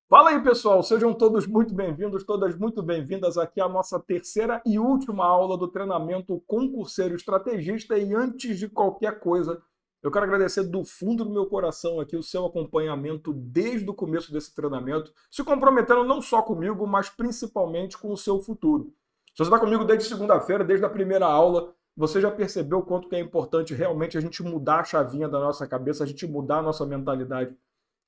Fala aí, pessoal, sejam todos muito bem-vindos, todas muito bem-vindas aqui à nossa terceira e última aula do treinamento concurseiro estrategista. E antes de qualquer coisa, eu quero agradecer do fundo do meu coração aqui o seu acompanhamento desde o começo desse treinamento, se comprometendo não só comigo, mas principalmente com o seu futuro. Se você está comigo desde segunda-feira, desde a primeira aula, você já percebeu o quanto que é importante realmente a gente mudar a chavinha da nossa cabeça, a gente mudar a nossa mentalidade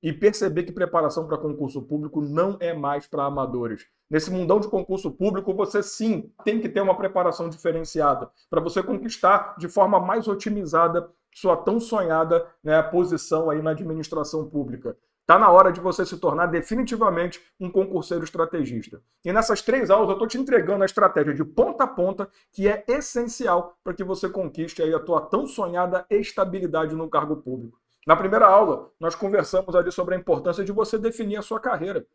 e perceber que preparação para concurso público não é mais para amadores. Nesse mundão de concurso público, você sim tem que ter uma preparação diferenciada para você conquistar de forma mais otimizada sua tão sonhada, né, posição aí na administração pública. Está na hora de você se tornar definitivamente um concurseiro estrategista. E nessas três aulas eu estou te entregando a estratégia de ponta a ponta que é essencial para que você conquiste aí a tua tão sonhada estabilidade no cargo público. Na primeira aula, nós conversamos ali sobre a importância de você definir a sua carreira.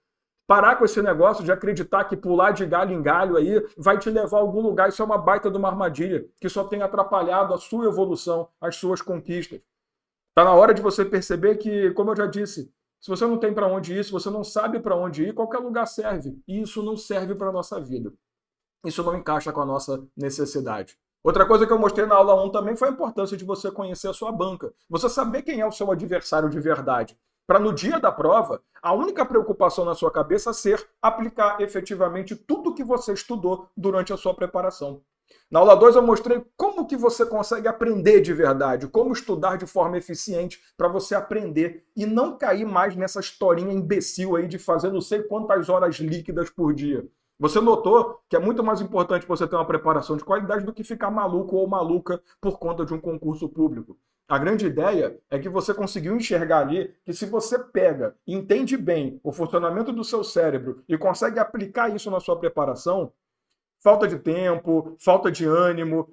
Parar com esse negócio de acreditar que pular de galho em galho aí vai te levar a algum lugar. Isso é uma baita de uma armadilha que só tem atrapalhado a sua evolução, as suas conquistas. Está na hora de você perceber que, como eu já disse, se você não tem para onde ir, se você não sabe para onde ir, qualquer lugar serve. E isso não serve para a nossa vida. Isso não encaixa com a nossa necessidade. Outra coisa que eu mostrei na aula 1 também foi a importância de você conhecer a sua banca. Você saber quem é o seu adversário de verdade. Para no dia da prova, a única preocupação na sua cabeça ser aplicar efetivamente tudo que você estudou durante a sua preparação. Na aula 2 eu mostrei como que você consegue aprender de verdade, como estudar de forma eficiente para você aprender e não cair mais nessa historinha imbecil aí de fazer não sei quantas horas líquidas por dia. Você notou que é muito mais importante você ter uma preparação de qualidade do que ficar maluco ou maluca por conta de um concurso público. A grande ideia é que você conseguiu enxergar ali que se você pega e entende bem o funcionamento do seu cérebro e consegue aplicar isso na sua preparação, falta de tempo, falta de ânimo,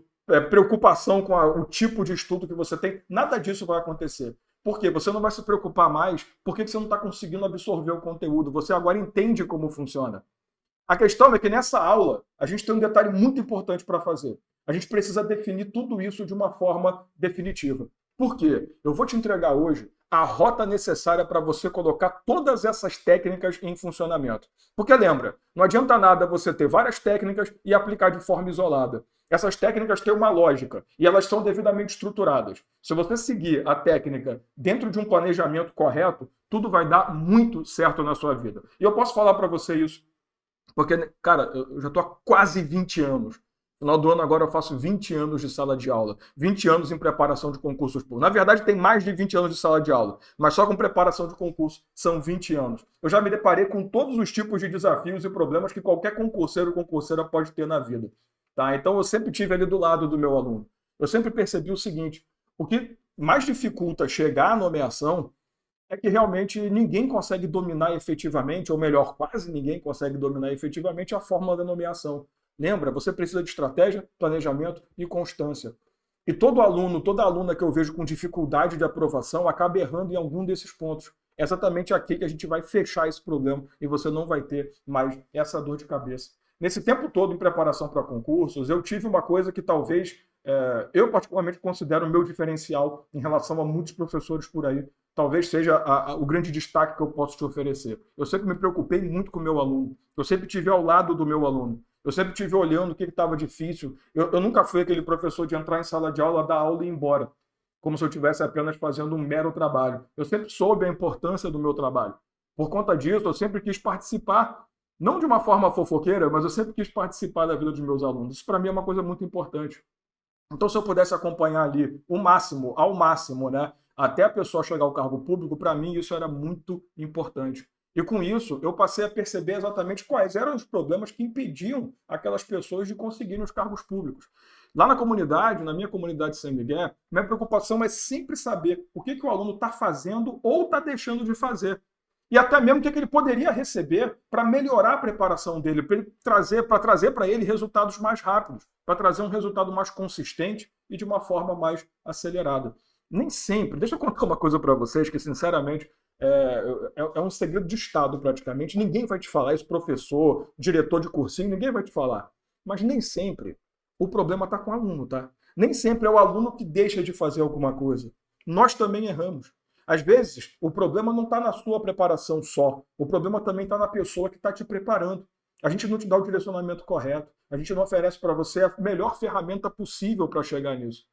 preocupação com o tipo de estudo que você tem, nada disso vai acontecer. Por quê? Você não vai se preocupar mais porque você não está conseguindo absorver o conteúdo. Você agora entende como funciona. A questão é que nessa aula a gente tem um detalhe muito importante para fazer. A gente precisa definir tudo isso de uma forma definitiva. Por quê? Eu vou te entregar hoje a rota necessária para você colocar todas essas técnicas em funcionamento. Porque lembra, não adianta nada você ter várias técnicas e aplicar de forma isolada. Essas técnicas têm uma lógica e elas são devidamente estruturadas. Se você seguir a técnica dentro de um planejamento correto, tudo vai dar muito certo na sua vida. E eu posso falar para você isso porque, cara, eu já estou há quase 20 anos. No final do ano agora eu faço 20 anos de sala de aula, 20 anos em preparação de concursos públicos. Na verdade, tem mais de 20 anos de sala de aula, mas só com preparação de concurso são 20 anos. Eu já me deparei com todos os tipos de desafios e problemas que qualquer concurseiro ou concurseira pode ter na vida. Tá? Então eu sempre tive ali do lado do meu aluno. Eu sempre percebi o seguinte: o que mais dificulta chegar à nomeação é que realmente ninguém consegue dominar efetivamente, ou melhor, quase ninguém consegue dominar efetivamente a fórmula da nomeação. Lembra, você precisa de estratégia, planejamento e constância. E todo aluno, toda aluna que eu vejo com dificuldade de aprovação acaba errando em algum desses pontos. É exatamente aqui que a gente vai fechar esse problema e você não vai ter mais essa dor de cabeça. Nesse tempo todo em preparação para concursos, eu tive uma coisa que talvez eu particularmente considero o meu diferencial em relação a muitos professores por aí. Talvez seja o grande destaque que eu posso te oferecer. Eu sempre me preocupei muito com o meu aluno. Eu sempre estive ao lado do meu aluno. Eu sempre estive olhando o que estava difícil. Eu nunca fui aquele professor de entrar em sala de aula, dar aula e ir embora, como se eu estivesse apenas fazendo um mero trabalho. Eu sempre soube a importância do meu trabalho. Por conta disso, eu sempre quis participar, não de uma forma fofoqueira, mas eu sempre quis participar da vida dos meus alunos. Isso para mim é uma coisa muito importante. Então, se eu pudesse acompanhar ali o máximo, ao máximo, né, até a pessoa chegar ao cargo público, para mim isso era muito importante. E com isso, eu passei a perceber exatamente quais eram os problemas que impediam aquelas pessoas de conseguirem os cargos públicos. Lá na comunidade, na minha comunidade São Miguel, minha preocupação é sempre saber o que o aluno está fazendo ou está deixando de fazer. E até mesmo o que ele poderia receber para melhorar a preparação dele, para trazer para ele resultados mais rápidos, para trazer um resultado mais consistente e de uma forma mais acelerada. Nem sempre, deixa eu contar uma coisa para vocês que, sinceramente, é um segredo de Estado praticamente. Ninguém vai te falar isso, professor, diretor de cursinho, ninguém vai te falar. Mas nem sempre o problema está com o aluno, tá? Nem sempre é o aluno que deixa de fazer alguma coisa. Nós também erramos. Às vezes, o problema não está na sua preparação só, o problema também está na pessoa que está te preparando. A gente não te dá o direcionamento correto, a gente não oferece para você a melhor ferramenta possível para chegar nisso.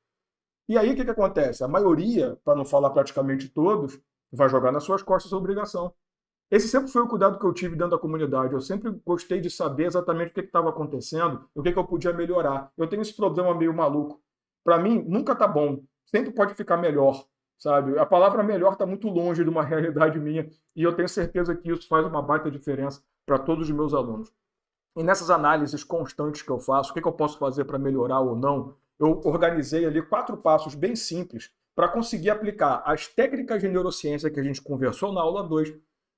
E aí o que acontece? A maioria, para não falar praticamente todos, vai jogar nas suas costas a obrigação. Esse sempre foi o cuidado que eu tive dentro da comunidade. Eu sempre gostei de saber exatamente o que estava acontecendo e o que eu podia melhorar. Eu tenho esse problema meio maluco. Para mim, nunca tá bom. Sempre pode ficar melhor, sabe? A palavra melhor está muito longe de uma realidade minha e eu tenho certeza que isso faz uma baita diferença para todos os meus alunos. E nessas análises constantes que eu faço, o que eu posso fazer para melhorar ou não, eu organizei ali 4 passos bem simples para conseguir aplicar as técnicas de neurociência que a gente conversou na aula 2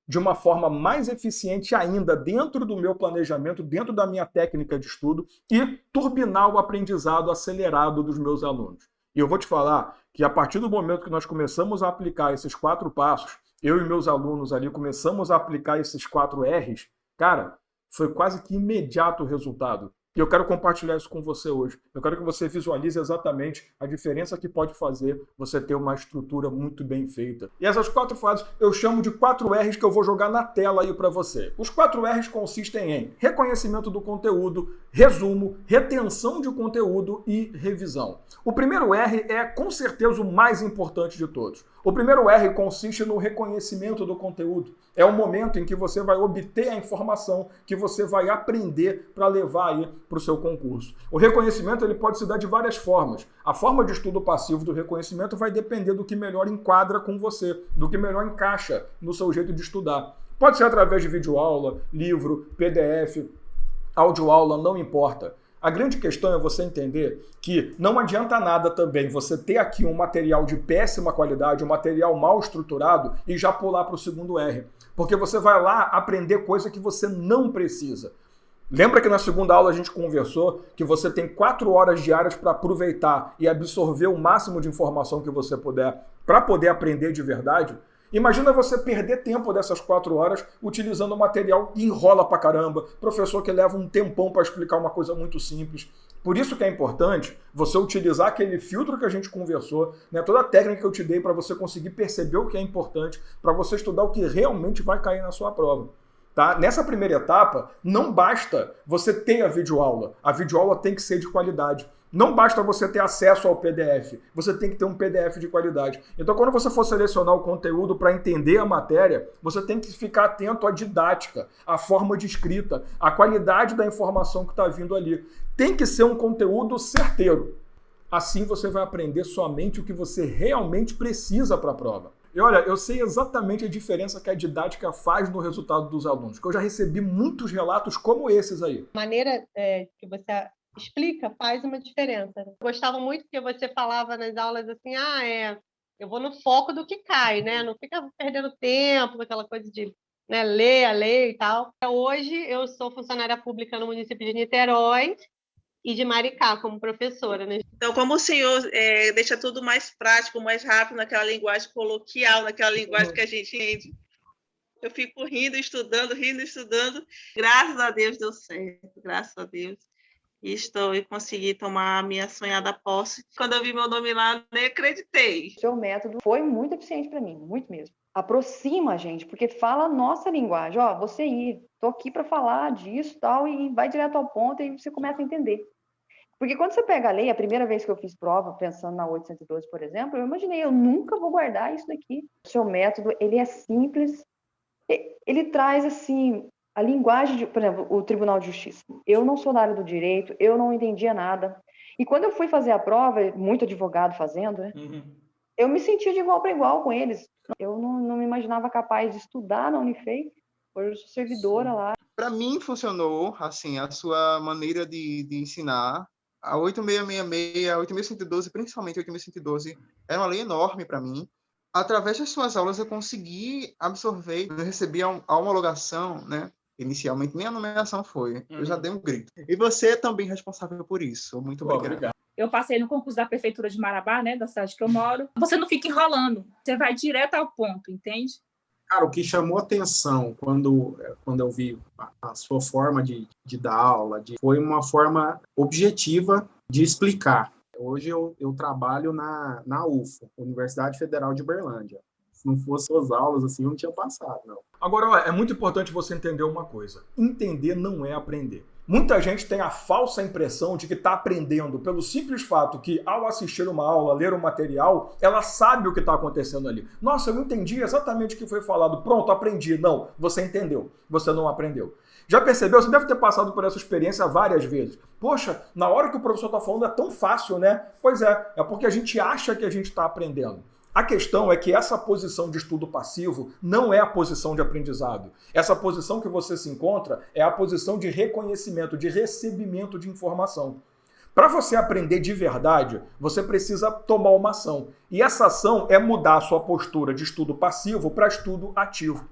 de uma forma mais eficiente ainda dentro do meu planejamento, dentro da minha técnica de estudo e turbinar o aprendizado acelerado dos meus alunos. E eu vou te falar que a partir do momento que nós começamos a aplicar esses 4 passos, eu e meus alunos ali começamos a aplicar esses 4 R's, cara, foi quase que imediato o resultado. E eu quero compartilhar isso com você hoje. Eu quero que você visualize exatamente a diferença que pode fazer você ter uma estrutura muito bem feita. E essas 4 fases eu chamo de 4 R's que eu vou jogar na tela aí para você. Os 4 R's consistem em reconhecimento do conteúdo, resumo, retenção de conteúdo e revisão. O primeiro R é com certeza o mais importante de todos. O primeiro R consiste no reconhecimento do conteúdo. É o momento em que você vai obter a informação que você vai aprender para levar aí para o seu concurso. O reconhecimento ele pode se dar de várias formas. A forma de estudo passivo do reconhecimento vai depender do que melhor enquadra com você, do que melhor encaixa no seu jeito de estudar. Pode ser através de videoaula, livro, PDF, audioaula, não importa. A grande questão é você entender que não adianta nada também você ter aqui um material de péssima qualidade, um material mal estruturado e já pular para o segundo R. Porque você vai lá aprender coisa que você não precisa. Lembra que na segunda aula a gente conversou que você tem 4 horas diárias para aproveitar e absorver o máximo de informação que você puder para poder aprender de verdade? Imagina você perder tempo dessas 4 horas utilizando um material que enrola pra caramba, professor que leva um tempão para explicar uma coisa muito simples. Por isso que é importante você utilizar aquele filtro que a gente conversou, né, toda a técnica que eu te dei para você conseguir perceber o que é importante, para você estudar o que realmente vai cair na sua prova. Tá? Nessa primeira etapa, não basta você ter a videoaula tem que ser de qualidade. Não basta você ter acesso ao PDF, você tem que ter um PDF de qualidade. Então, quando você for selecionar o conteúdo para entender a matéria, você tem que ficar atento à didática, à forma de escrita, à qualidade da informação que está vindo ali. Tem que ser um conteúdo certeiro. Assim você vai aprender somente o que você realmente precisa para a prova. E olha, eu sei exatamente a diferença que a didática faz no resultado dos alunos, porque eu já recebi muitos relatos como esses aí. A maneira que você explica faz uma diferença. Eu gostava muito que você falava nas aulas assim, eu vou no foco do que cai, né? Não fica perdendo tempo, aquela coisa de ler a lei e tal. Hoje eu sou funcionária pública no município de Niterói e de Maricá como professora, né? Então, como o senhor deixa tudo mais prático, mais rápido, naquela linguagem coloquial, naquela linguagem que a gente entende, eu fico rindo, estudando. Graças a Deus deu certo, graças a Deus. E consegui tomar a minha sonhada posse. Quando eu vi meu nome lá, nem acreditei. O seu método foi muito eficiente para mim, muito mesmo. Aproxima a gente, porque fala a nossa linguagem. Ó, você ir, tô aqui para falar disso tal, e vai direto ao ponto e você começa a entender. Porque quando você pega a lei, a primeira vez que eu fiz prova, pensando na 812, por exemplo, eu imaginei, eu nunca vou guardar isso daqui. O seu método, ele é simples, ele traz, assim, a linguagem, por exemplo, o Tribunal de Justiça. Eu não sou da área do direito, eu não entendia nada. E quando eu fui fazer a prova, muito advogado fazendo, né? Eu me sentia de igual para igual com eles. Eu não me imaginava capaz de estudar na Unifei. Hoje eu sou servidora lá. Para mim funcionou, assim, a sua maneira de ensinar. A 8666, a 8612, principalmente a 8612, era uma lei enorme para mim. Através das suas aulas eu consegui absorver, eu recebi a homologação, né? Inicialmente nem a nomeação foi, eu já dei um grito. E você é também responsável por isso. Muito obrigado. Eu passei no concurso da Prefeitura de Marabá, né, da cidade que eu moro. Você não fica enrolando, você vai direto ao ponto, entende? Cara, o que chamou atenção quando eu vi a sua forma de dar aula, foi uma forma objetiva de explicar. Hoje eu trabalho na UFO, Universidade Federal de Uberlândia. Se não fosse as aulas, assim, eu não tinha passado, não. Agora, ó, é muito importante você entender uma coisa. Entender não é aprender. Muita gente tem a falsa impressão de que está aprendendo pelo simples fato que, ao assistir uma aula, ler um material, ela sabe o que está acontecendo ali. Nossa, eu entendi exatamente o que foi falado. Pronto, aprendi. Não, você entendeu. Você não aprendeu. Já percebeu? Você deve ter passado por essa experiência várias vezes. Poxa, na hora que o professor está falando é tão fácil, né? Pois é porque a gente acha que a gente está aprendendo. A questão é que essa posição de estudo passivo não é a posição de aprendizado. Essa posição que você se encontra é a posição de reconhecimento, de recebimento de informação. Para você aprender de verdade, você precisa tomar uma ação. E essa ação é mudar a sua postura de estudo passivo para estudo ativo.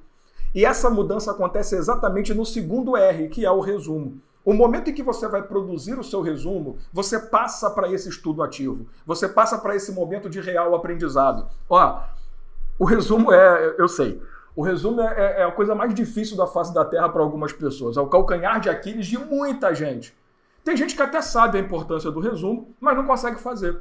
E essa mudança acontece exatamente no segundo R, que é o resumo. O momento em que você vai produzir o seu resumo, você passa para esse estudo ativo. Você passa para esse momento de real aprendizado. Ó, o resumo eu sei, o resumo é a coisa mais difícil da face da Terra para algumas pessoas. É o calcanhar de Aquiles de muita gente. Tem gente que até sabe a importância do resumo, mas não consegue fazer.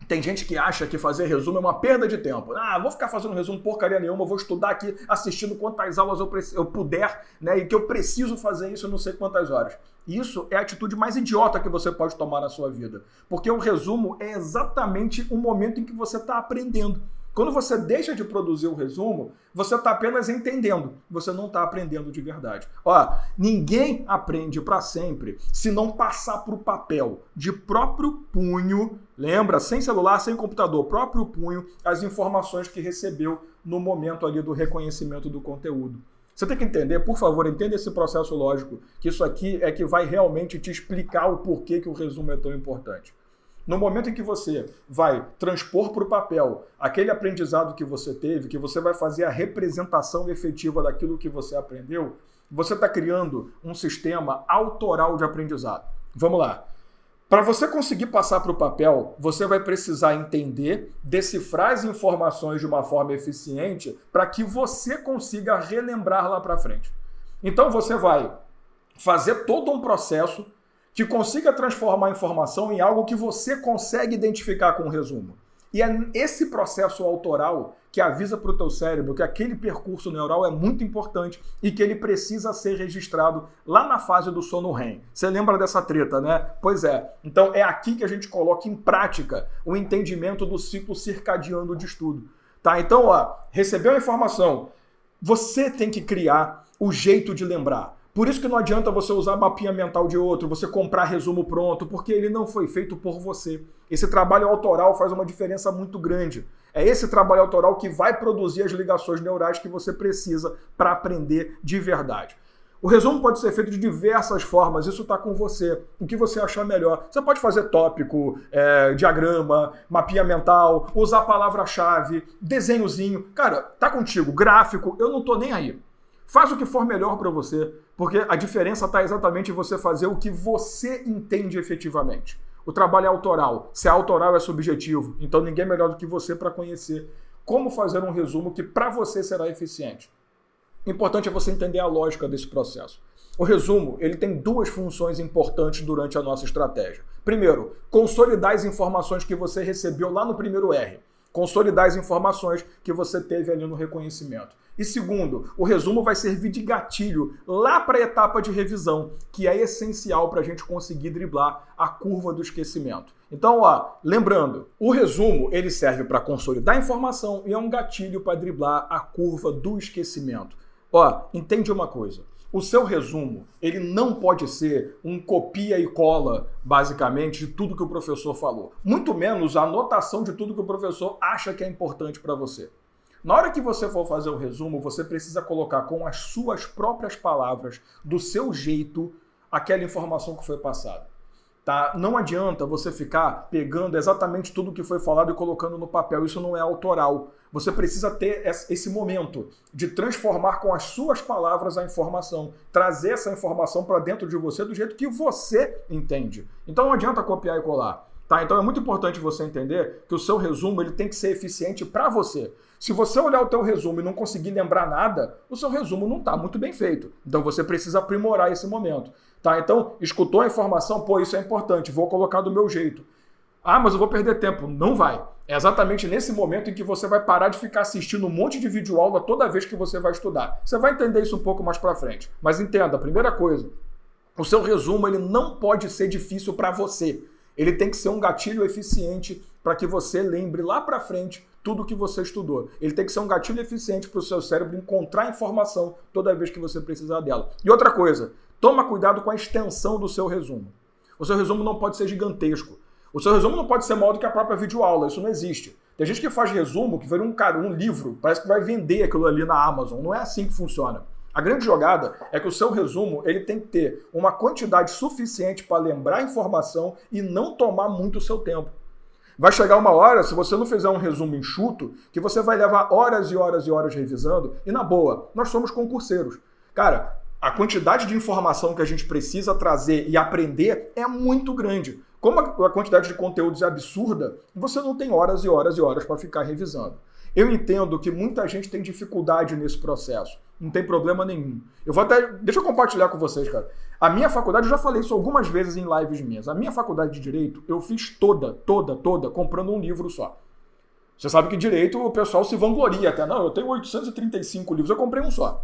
Tem gente que acha que fazer resumo é uma perda de tempo. Vou ficar fazendo resumo porcaria nenhuma, vou estudar aqui assistindo quantas aulas eu puder, né, e que eu preciso fazer isso não sei quantas horas. Isso é a atitude mais idiota que você pode tomar na sua vida. Porque o resumo é exatamente o momento em que você está aprendendo. Quando você deixa de produzir o resumo, você está apenas entendendo, você não está aprendendo de verdade. Ó, ninguém aprende para sempre se não passar para o papel de próprio punho, lembra, sem celular, sem computador, próprio punho, as informações que recebeu no momento ali do reconhecimento do conteúdo. Você tem que entender, por favor, entenda esse processo lógico, que isso aqui é que vai realmente te explicar o porquê que o resumo é tão importante. No momento em que você vai transpor para o papel aquele aprendizado que você teve, que você vai fazer a representação efetiva daquilo que você aprendeu, você está criando um sistema autoral de aprendizado. Vamos lá. Para você conseguir passar para o papel, você vai precisar entender, decifrar as informações de uma forma eficiente para que você consiga relembrar lá para frente. Então você vai fazer todo um processo que consiga transformar a informação em algo que você consegue identificar com o resumo. E é esse processo autoral que avisa para o teu cérebro que aquele percurso neural é muito importante e que ele precisa ser registrado lá na fase do sono REM. Você lembra dessa treta, né? Pois é. Então é aqui que a gente coloca em prática o entendimento do ciclo circadiano de estudo. Tá? Então, recebeu a informação, você tem que criar o jeito de lembrar. Por isso que não adianta você usar mapinha mental de outro, você comprar resumo pronto, porque ele não foi feito por você. Esse trabalho autoral faz uma diferença muito grande. É esse trabalho autoral que vai produzir as ligações neurais que você precisa para aprender de verdade. O resumo pode ser feito de diversas formas, isso está com você. O que você achar melhor. Você pode fazer tópico, diagrama, mapinha mental, usar palavra-chave, desenhozinho. Cara, tá contigo, gráfico, eu não tô nem aí. Faz o que for melhor para você, porque a diferença está exatamente em você fazer o que você entende efetivamente. O trabalho é autoral. Se é autoral, é subjetivo. Então ninguém é melhor do que você para conhecer como fazer um resumo que para você será eficiente. O importante é você entender a lógica desse processo. O resumo, ele tem duas funções importantes durante a nossa estratégia. Primeiro, consolidar as informações que você recebeu lá no primeiro R. Consolidar as informações que você teve ali no reconhecimento. E segundo, o resumo vai servir de gatilho lá para a etapa de revisão, que é essencial para a gente conseguir driblar a curva do esquecimento. Então, lembrando, o resumo ele serve para consolidar a informação e é um gatilho para driblar a curva do esquecimento. Entende uma coisa. O seu resumo, ele não pode ser um copia e cola, basicamente, de tudo que o professor falou. Muito menos a anotação de tudo que o professor acha que é importante para você. Na hora que você for fazer o resumo, você precisa colocar com as suas próprias palavras, do seu jeito, aquela informação que foi passada. Tá? Não adianta você ficar pegando exatamente tudo que foi falado e colocando no papel. Isso não é autoral. Você precisa ter esse momento de transformar com as suas palavras a informação, trazer essa informação para dentro de você do jeito que você entende. Então não adianta copiar e colar. Tá? Então é muito importante você entender que o seu resumo ele tem que ser eficiente para você. Se você olhar o teu resumo e não conseguir lembrar nada, o seu resumo não está muito bem feito. Então você precisa aprimorar esse momento. Tá? Então, escutou a informação, isso é importante, vou colocar do meu jeito. Ah, mas eu vou perder tempo. Não vai. É exatamente nesse momento em que você vai parar de ficar assistindo um monte de videoaula toda vez que você vai estudar. Você vai entender isso um pouco mais para frente. Mas entenda, a primeira coisa, o seu resumo ele não pode ser difícil para você. Ele tem que ser um gatilho eficiente para que você lembre lá para frente tudo que você estudou. Ele tem que ser um gatilho eficiente para o seu cérebro encontrar informação toda vez que você precisar dela. E outra coisa, toma cuidado com a extensão do seu resumo. O seu resumo não pode ser gigantesco. O seu resumo não pode ser maior do que a própria videoaula. Isso não existe. Tem gente que faz resumo que vira um livro, parece que vai vender aquilo ali na Amazon. Não é assim que funciona. A grande jogada é que o seu resumo ele tem que ter uma quantidade suficiente para lembrar a informação e não tomar muito o seu tempo. Vai chegar uma hora, se você não fizer um resumo enxuto, que você vai levar horas e horas e horas revisando, e na boa, nós somos concurseiros. Cara, a quantidade de informação que a gente precisa trazer e aprender é muito grande. Como a quantidade de conteúdos é absurda, você não tem horas e horas e horas para ficar revisando. Eu entendo que muita gente tem dificuldade nesse processo. Não tem problema nenhum. Deixa eu compartilhar com vocês, cara. A minha faculdade, eu já falei isso algumas vezes em lives minhas. A minha faculdade de Direito, eu fiz toda, comprando um livro só. Você sabe que Direito, o pessoal se vangloria até. Não, eu tenho 835 livros, eu comprei um só.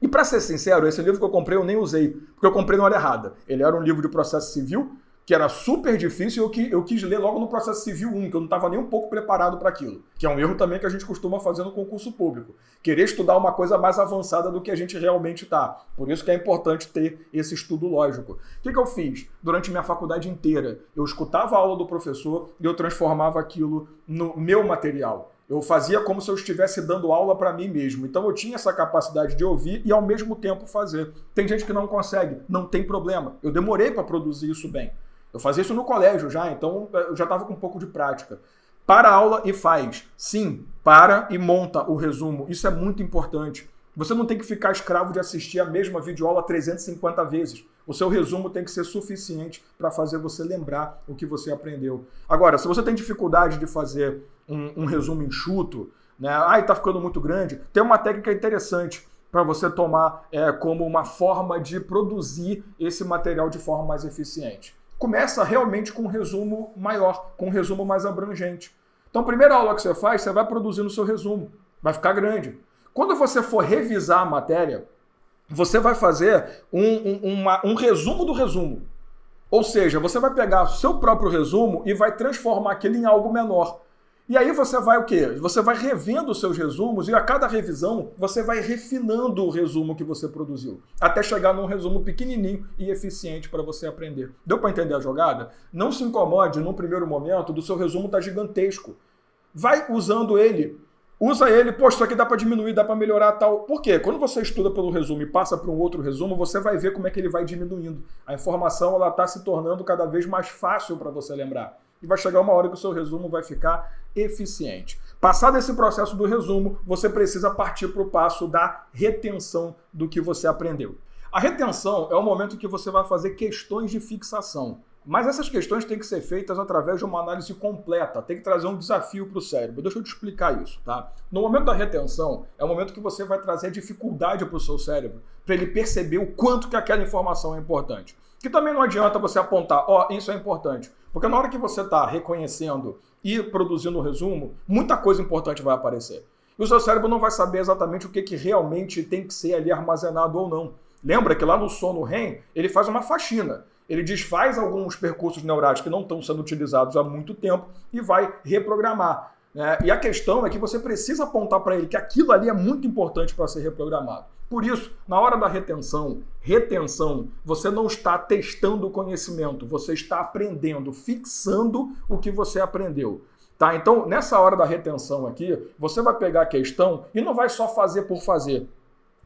E para ser sincero, esse livro que eu comprei eu nem usei, porque eu comprei na hora errada. Ele era um livro de processo civil, que era super difícil e eu quis ler logo no processo civil 1, que eu não estava nem um pouco preparado para aquilo. Que é um erro também que a gente costuma fazer no concurso público. Querer estudar uma coisa mais avançada do que a gente realmente está. Por isso que é importante ter esse estudo lógico. O que eu fiz? Durante minha faculdade inteira, eu escutava a aula do professor e eu transformava aquilo no meu material. Eu fazia como se eu estivesse dando aula para mim mesmo. Então eu tinha essa capacidade de ouvir e ao mesmo tempo fazer. Tem gente que não consegue, não tem problema. Eu demorei para produzir isso bem. Eu fazia isso no colégio já, então eu já estava com um pouco de prática. Para a aula e faz. Sim, para e monta o resumo. Isso é muito importante. Você não tem que ficar escravo de assistir a mesma videoaula 350 vezes. O seu resumo tem que ser suficiente para fazer você lembrar o que você aprendeu. Agora, se você tem dificuldade de fazer um resumo enxuto, né? Tá ficando muito grande, tem uma técnica interessante para você tomar como uma forma de produzir esse material de forma mais eficiente. Começa realmente com um resumo maior, com um resumo mais abrangente. Então, a primeira aula que você faz, você vai produzindo o seu resumo. Vai ficar grande. Quando você for revisar a matéria, você vai fazer um resumo do resumo. Ou seja, você vai pegar o seu próprio resumo e vai transformar aquilo em algo menor. E aí você vai o quê? Você vai revendo os seus resumos e a cada revisão você vai refinando o resumo que você produziu, até chegar num resumo pequenininho e eficiente para você aprender. Deu para entender a jogada? Não se incomode no primeiro momento do seu resumo estar gigantesco. Vai usando ele. Usa ele, poxa, isso aqui dá para diminuir, dá para melhorar tal. Por quê? Quando você estuda pelo resumo e passa para um outro resumo, você vai ver como é que ele vai diminuindo. A informação ela está se tornando cada vez mais fácil para você lembrar. E vai chegar uma hora que o seu resumo vai ficar eficiente. Passado esse processo do resumo, você precisa partir para o passo da retenção do que você aprendeu. A retenção é o momento que você vai fazer questões de fixação. Mas essas questões têm que ser feitas através de uma análise completa, tem que trazer um desafio para o cérebro. Deixa eu te explicar isso, tá? No momento da retenção, é o momento que você vai trazer dificuldade para o seu cérebro, para ele perceber o quanto que aquela informação é importante. Que também não adianta você apontar, isso é importante. Porque na hora que você está reconhecendo e produzindo um resumo, muita coisa importante vai aparecer. E o seu cérebro não vai saber exatamente o que realmente tem que ser ali armazenado ou não. Lembra que lá no sono REM, ele faz uma faxina. Ele desfaz alguns percursos neurais que não estão sendo utilizados há muito tempo e vai reprogramar. E a questão é que você precisa apontar para ele que aquilo ali é muito importante para ser reprogramado. Por isso, na hora da retenção, você não está testando o conhecimento, você está aprendendo, fixando o que você aprendeu. Tá? Então, nessa hora da retenção aqui, você vai pegar a questão e não vai só fazer por fazer.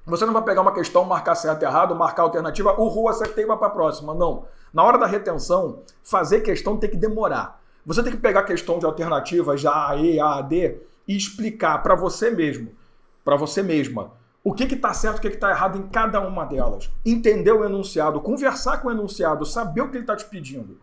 Você não vai pegar uma questão, marcar certo e errado, marcar alternativa, acertei e vai para a próxima. Não. Na hora da retenção, fazer questão tem que demorar. Você tem que pegar a questão de alternativas, de A, E, A, D, e explicar para você mesmo, para você mesma, o que está certo, o que está errado em cada uma delas. Entender o enunciado, conversar com o enunciado, saber o que ele está te pedindo.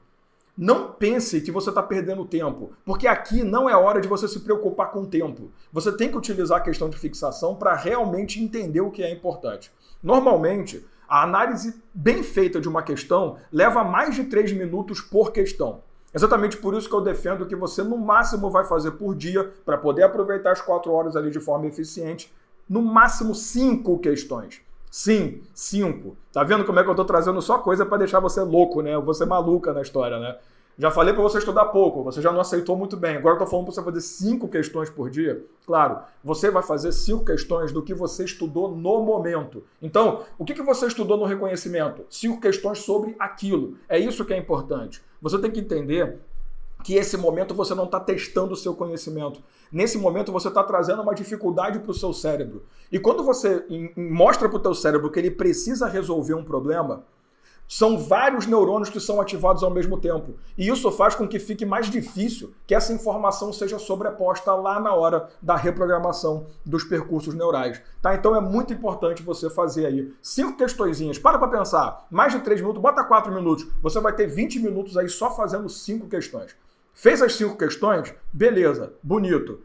Não pense que você está perdendo tempo, porque aqui não é hora de você se preocupar com o tempo. Você tem que utilizar a questão de fixação para realmente entender o que é importante. Normalmente, a análise bem feita de uma questão leva mais de 3 minutos por questão. Exatamente por isso que eu defendo que você, no máximo, vai fazer por dia, para poder aproveitar as 4 horas ali de forma eficiente, no máximo 5 questões. Sim, 5. Tá vendo como é que eu tô trazendo só coisa para deixar você louco, né? Você maluca na história, né? Já falei para você estudar pouco, você já não aceitou muito bem. Agora eu tô falando para você fazer 5 questões por dia. Claro, você vai fazer 5 questões do que você estudou no momento. Então, o que você estudou no reconhecimento? 5 questões sobre aquilo. É isso que é importante. Você tem que entender que esse momento você não está testando o seu conhecimento. Nesse momento você está trazendo uma dificuldade para o seu cérebro. E quando você mostra para o teu cérebro que ele precisa resolver um problema, são vários neurônios que são ativados ao mesmo tempo. E isso faz com que fique mais difícil que essa informação seja sobreposta lá na hora da reprogramação dos percursos neurais. Tá? Então é muito importante você fazer aí 5 questõezinhas. Para pensar. Mais de 3 minutos, bota 4 minutos. Você vai ter 20 minutos aí só fazendo 5 questões. Fez as 5 questões? Beleza, bonito.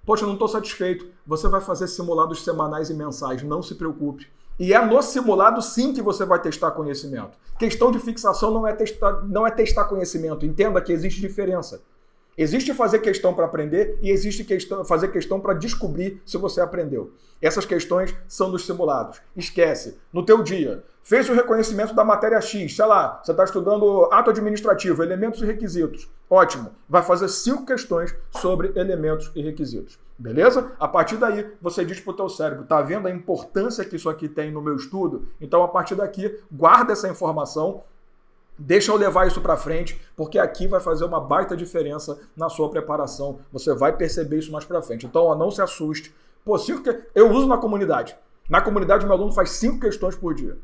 Poxa, eu não estou satisfeito. Você vai fazer simulados semanais e mensais, não se preocupe. E é no simulado, sim, que você vai testar conhecimento. Questão de fixação não é testar conhecimento. Entenda que existe diferença. Existe fazer questão para aprender e existe fazer questão para descobrir se você aprendeu. Essas questões são dos simulados. Esquece. No teu dia, fez o reconhecimento da matéria X, sei lá, você está estudando ato administrativo, elementos e requisitos. Ótimo. Vai fazer 5 questões sobre elementos e requisitos. Beleza? A partir daí, você diz para o teu cérebro, tá vendo a importância que isso aqui tem no meu estudo? Então, a partir daqui, guarda essa informação, deixa eu levar isso para frente, porque aqui vai fazer uma baita diferença na sua preparação. Você vai perceber isso mais para frente. Então, ó, não se assuste. Pô, eu uso na comunidade. Na comunidade, meu aluno faz 5 questões por dia.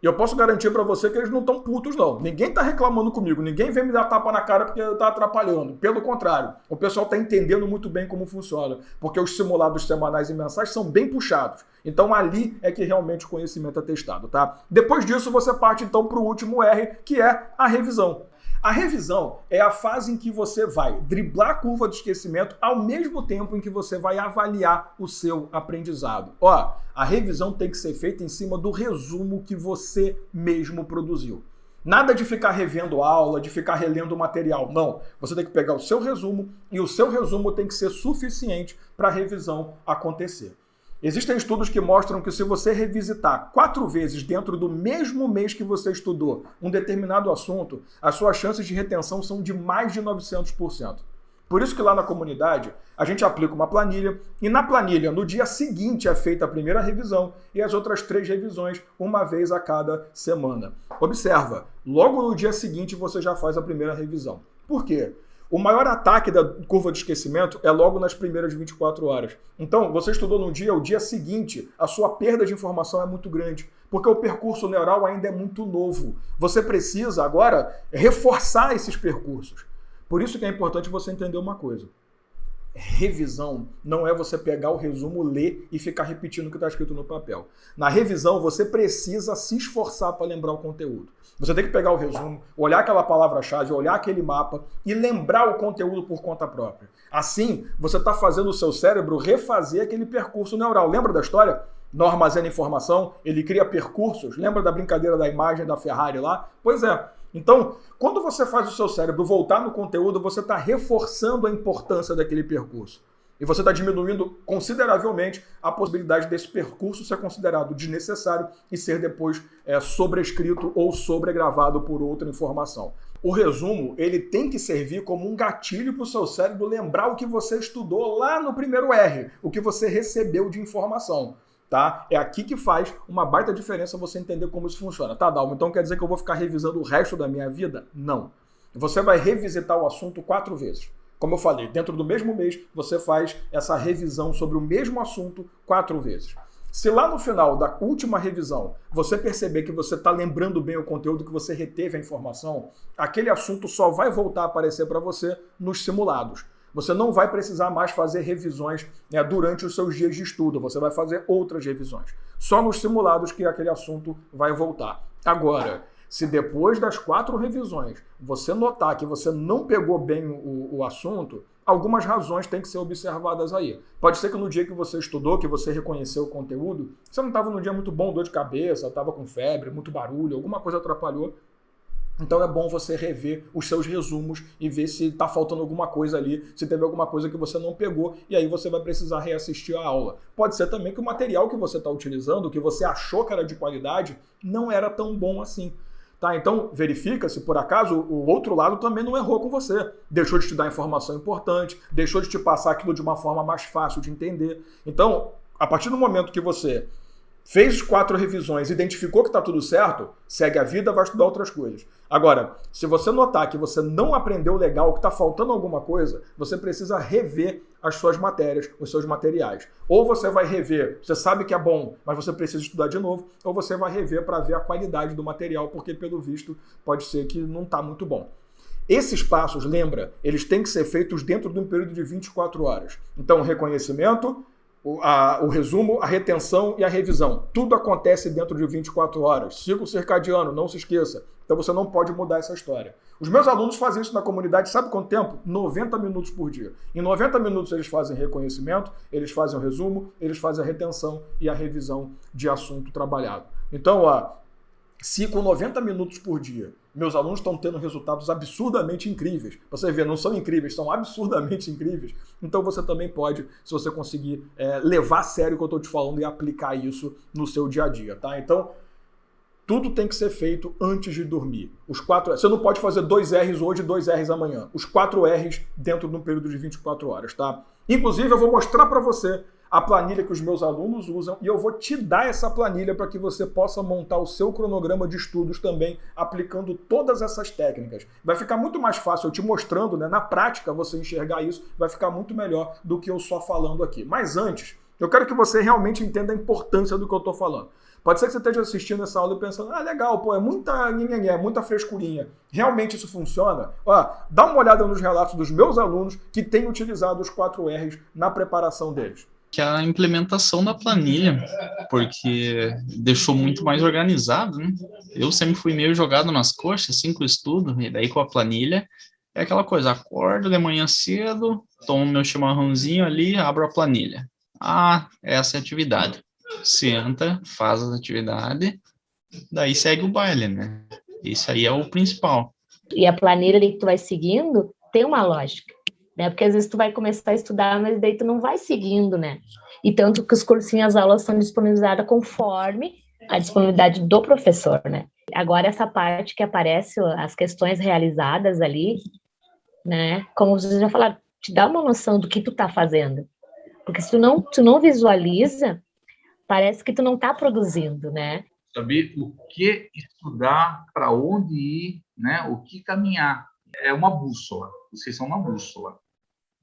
E eu posso garantir para você que eles não estão putos, não. Ninguém está reclamando comigo. Ninguém vem me dar tapa na cara porque está atrapalhando. Pelo contrário, o pessoal está entendendo muito bem como funciona. Porque os simulados semanais e mensais são bem puxados. Então ali é que realmente o conhecimento é testado, tá? Depois disso, você parte então para o último R, que é a revisão. A revisão é a fase em que você vai driblar a curva de esquecimento ao mesmo tempo em que você vai avaliar o seu aprendizado. Ó, a revisão tem que ser feita em cima do resumo que você mesmo produziu. Nada de ficar revendo aula, de ficar relendo o material. Não. Você tem que pegar o seu resumo e o seu resumo tem que ser suficiente para a revisão acontecer. Existem estudos que mostram que se você revisitar 4 vezes dentro do mesmo mês que você estudou um determinado assunto, as suas chances de retenção são de mais de 900%. Por isso que lá na comunidade a gente aplica uma planilha e na planilha no dia seguinte é feita a primeira revisão e as outras 3 revisões uma vez a cada semana. Observa, logo no dia seguinte você já faz a primeira revisão. Por quê? O maior ataque da curva de esquecimento é logo nas primeiras 24 horas. Então, você estudou num dia, o dia seguinte, a sua perda de informação é muito grande, porque o percurso neural ainda é muito novo. Você precisa agora reforçar esses percursos. Por isso que é importante você entender uma coisa. Revisão não é você pegar o resumo, ler e ficar repetindo o que está escrito no papel. Na revisão, você precisa se esforçar para lembrar o conteúdo. Você tem que pegar o resumo, olhar aquela palavra-chave, olhar aquele mapa e lembrar o conteúdo por conta própria. Assim, você está fazendo o seu cérebro refazer aquele percurso neural. Lembra da história? Nó armazena informação, ele cria percursos. Lembra da brincadeira da imagem da Ferrari lá? Pois é. Então, quando você faz o seu cérebro voltar no conteúdo, você está reforçando a importância daquele percurso. E você está diminuindo consideravelmente a possibilidade desse percurso ser considerado desnecessário e ser depois sobrescrito ou sobregravado por outra informação. O resumo, ele tem que servir como um gatilho para o seu cérebro lembrar o que você estudou lá no primeiro R, o que você recebeu de informação. Tá? É aqui que faz uma baita diferença você entender como isso funciona. Tá, Dalmo, então quer dizer que eu vou ficar revisando o resto da minha vida? Não. Você vai revisitar o assunto 4 vezes. Como eu falei, dentro do mesmo mês, você faz essa revisão sobre o mesmo assunto 4 vezes. Se lá no final da última revisão você perceber que você está lembrando bem o conteúdo, que você reteve a informação, aquele assunto só vai voltar a aparecer para você nos simulados. Você não vai precisar mais fazer revisões durante os seus dias de estudo, você vai fazer outras revisões. Só nos simulados que aquele assunto vai voltar. Agora, se depois das 4 revisões você notar que você não pegou bem o assunto, algumas razões têm que ser observadas aí. Pode ser que no dia que você estudou, que você reconheceu o conteúdo, você não estava num dia muito bom, dor de cabeça, estava com febre, muito barulho, alguma coisa atrapalhou. Então é bom você rever os seus resumos e ver se está faltando alguma coisa ali, se teve alguma coisa que você não pegou, e aí você vai precisar reassistir a aula. Pode ser também que o material que você está utilizando, que você achou que era de qualidade, não era tão bom assim. Tá? Então verifica se por acaso o outro lado também não errou com você. Deixou de te dar informação importante, deixou de te passar aquilo de uma forma mais fácil de entender. Então, a partir do momento que você fez 4 revisões, identificou que está tudo certo, segue a vida, vai estudar outras coisas. Agora, se você notar que você não aprendeu legal, que está faltando alguma coisa, você precisa rever as suas matérias, os seus materiais. Ou você vai rever, você sabe que é bom, mas você precisa estudar de novo, ou você vai rever para ver a qualidade do material, porque pelo visto pode ser que não está muito bom. Esses passos, lembra, eles têm que ser feitos dentro de um período de 24 horas. Então, o reconhecimento, o resumo, a retenção e a revisão. Tudo acontece dentro de 24 horas. Ciclo circadiano, não se esqueça. Então você não pode mudar essa história. Os meus alunos fazem isso na comunidade, sabe quanto tempo? 90 minutos por dia. Em 90 minutos eles fazem reconhecimento, eles fazem o resumo, eles fazem a retenção e a revisão de assunto trabalhado. Então, se com 90 minutos por dia meus alunos estão tendo resultados absurdamente incríveis, você vê, não são incríveis, são absurdamente incríveis, então você também pode, se você conseguir levar a sério o que eu estou te falando e aplicar isso no seu dia a dia, tá? Então, tudo tem que ser feito antes de dormir. Você não pode fazer 2 R's hoje e 2 R's amanhã. Os 4 R's dentro de um período de 24 horas, tá? Inclusive, eu vou mostrar para você a planilha que os meus alunos usam e eu vou te dar essa planilha para que você possa montar o seu cronograma de estudos também, aplicando todas essas técnicas. Vai ficar muito mais fácil eu te mostrando, né, na prática, você enxergar isso, vai ficar muito melhor do que eu só falando aqui. Mas antes, eu quero que você realmente entenda a importância do que eu estou falando. Pode ser que você esteja assistindo essa aula e pensando, legal, pô, é muita frescurinha. Realmente isso funciona? Dá uma olhada nos relatos dos meus alunos que têm utilizado os 4 R's na preparação deles. Que a implementação da planilha, porque deixou muito mais organizado, né? Eu sempre fui meio jogado nas coxas, assim, com o estudo, e daí com a planilha é aquela coisa, acordo de manhã cedo, tomo meu chimarrãozinho ali, abro a planilha. Essa é a atividade. Senta, faz as atividades, daí segue o baile, né? Isso aí é o principal. E a planilha ali que tu vai seguindo tem uma lógica, né? Porque às vezes tu vai começar a estudar, mas daí tu não vai seguindo, né? E tanto que os cursinhos, as aulas são disponibilizadas conforme a disponibilidade do professor, né? Agora essa parte que aparece, as questões realizadas ali, né? Como vocês já falaram, te dá uma noção do que tu tá fazendo. Porque se tu não visualiza, parece que tu não tá produzindo, né? Saber o que estudar, para onde ir, né? O que caminhar. É uma bússola. Vocês são uma bússola.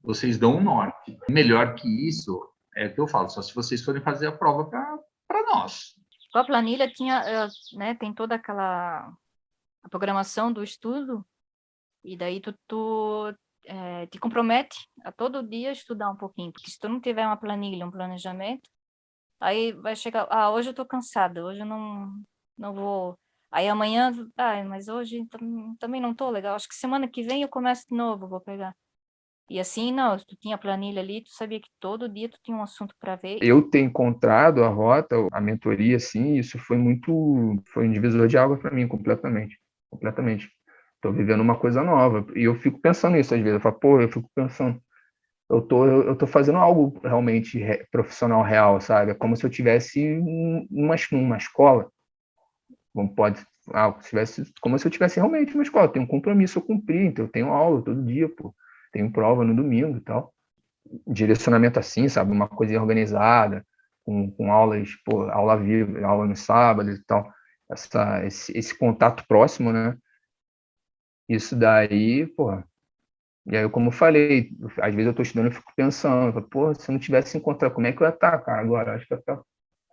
Vocês dão um norte. Melhor que isso, é o que eu falo, só se vocês forem fazer a prova para nós. Com a planilha tinha, né, tem toda a programação do estudo, e daí tu te compromete a todo dia estudar um pouquinho, porque se tu não tiver uma planilha, um planejamento, aí vai chegar, hoje eu tô cansada, hoje eu não vou, aí amanhã, mas hoje também não tô legal, acho que semana que vem eu começo de novo, vou pegar. E assim, não, tu tinha a planilha ali, tu sabia que todo dia tu tinha um assunto para ver. Eu ter encontrado a rota, a mentoria, assim, isso foi um divisor de água para mim, completamente. Estou vivendo uma coisa nova. E eu fico pensando nisso às vezes. Eu fico pensando, eu tô fazendo algo realmente profissional real, sabe? É como se eu tivesse numa escola. Como se eu tivesse realmente uma escola. Eu tenho um compromisso a cumprir, então eu tenho aula todo dia, pô. Tenho prova no domingo e tal. Direcionamento assim, sabe? Uma coisa organizada, com aulas, aula viva, aula no sábado e tal. Esse contato próximo, né? Isso daí, E aí, como eu falei, às vezes eu tô estudando e fico pensando, se eu não tivesse encontrado, como é que eu ia estar, cara, agora? Acho que eu ia estar,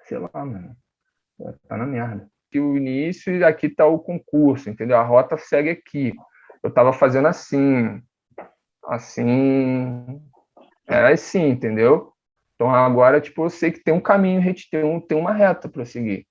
sei lá, mano. Eu ia estar na merda. E o início, e aqui tá o concurso, entendeu? A rota segue aqui. Eu tava fazendo assim, era assim, entendeu? Então agora, eu sei que tem um caminho, tem uma reta para seguir.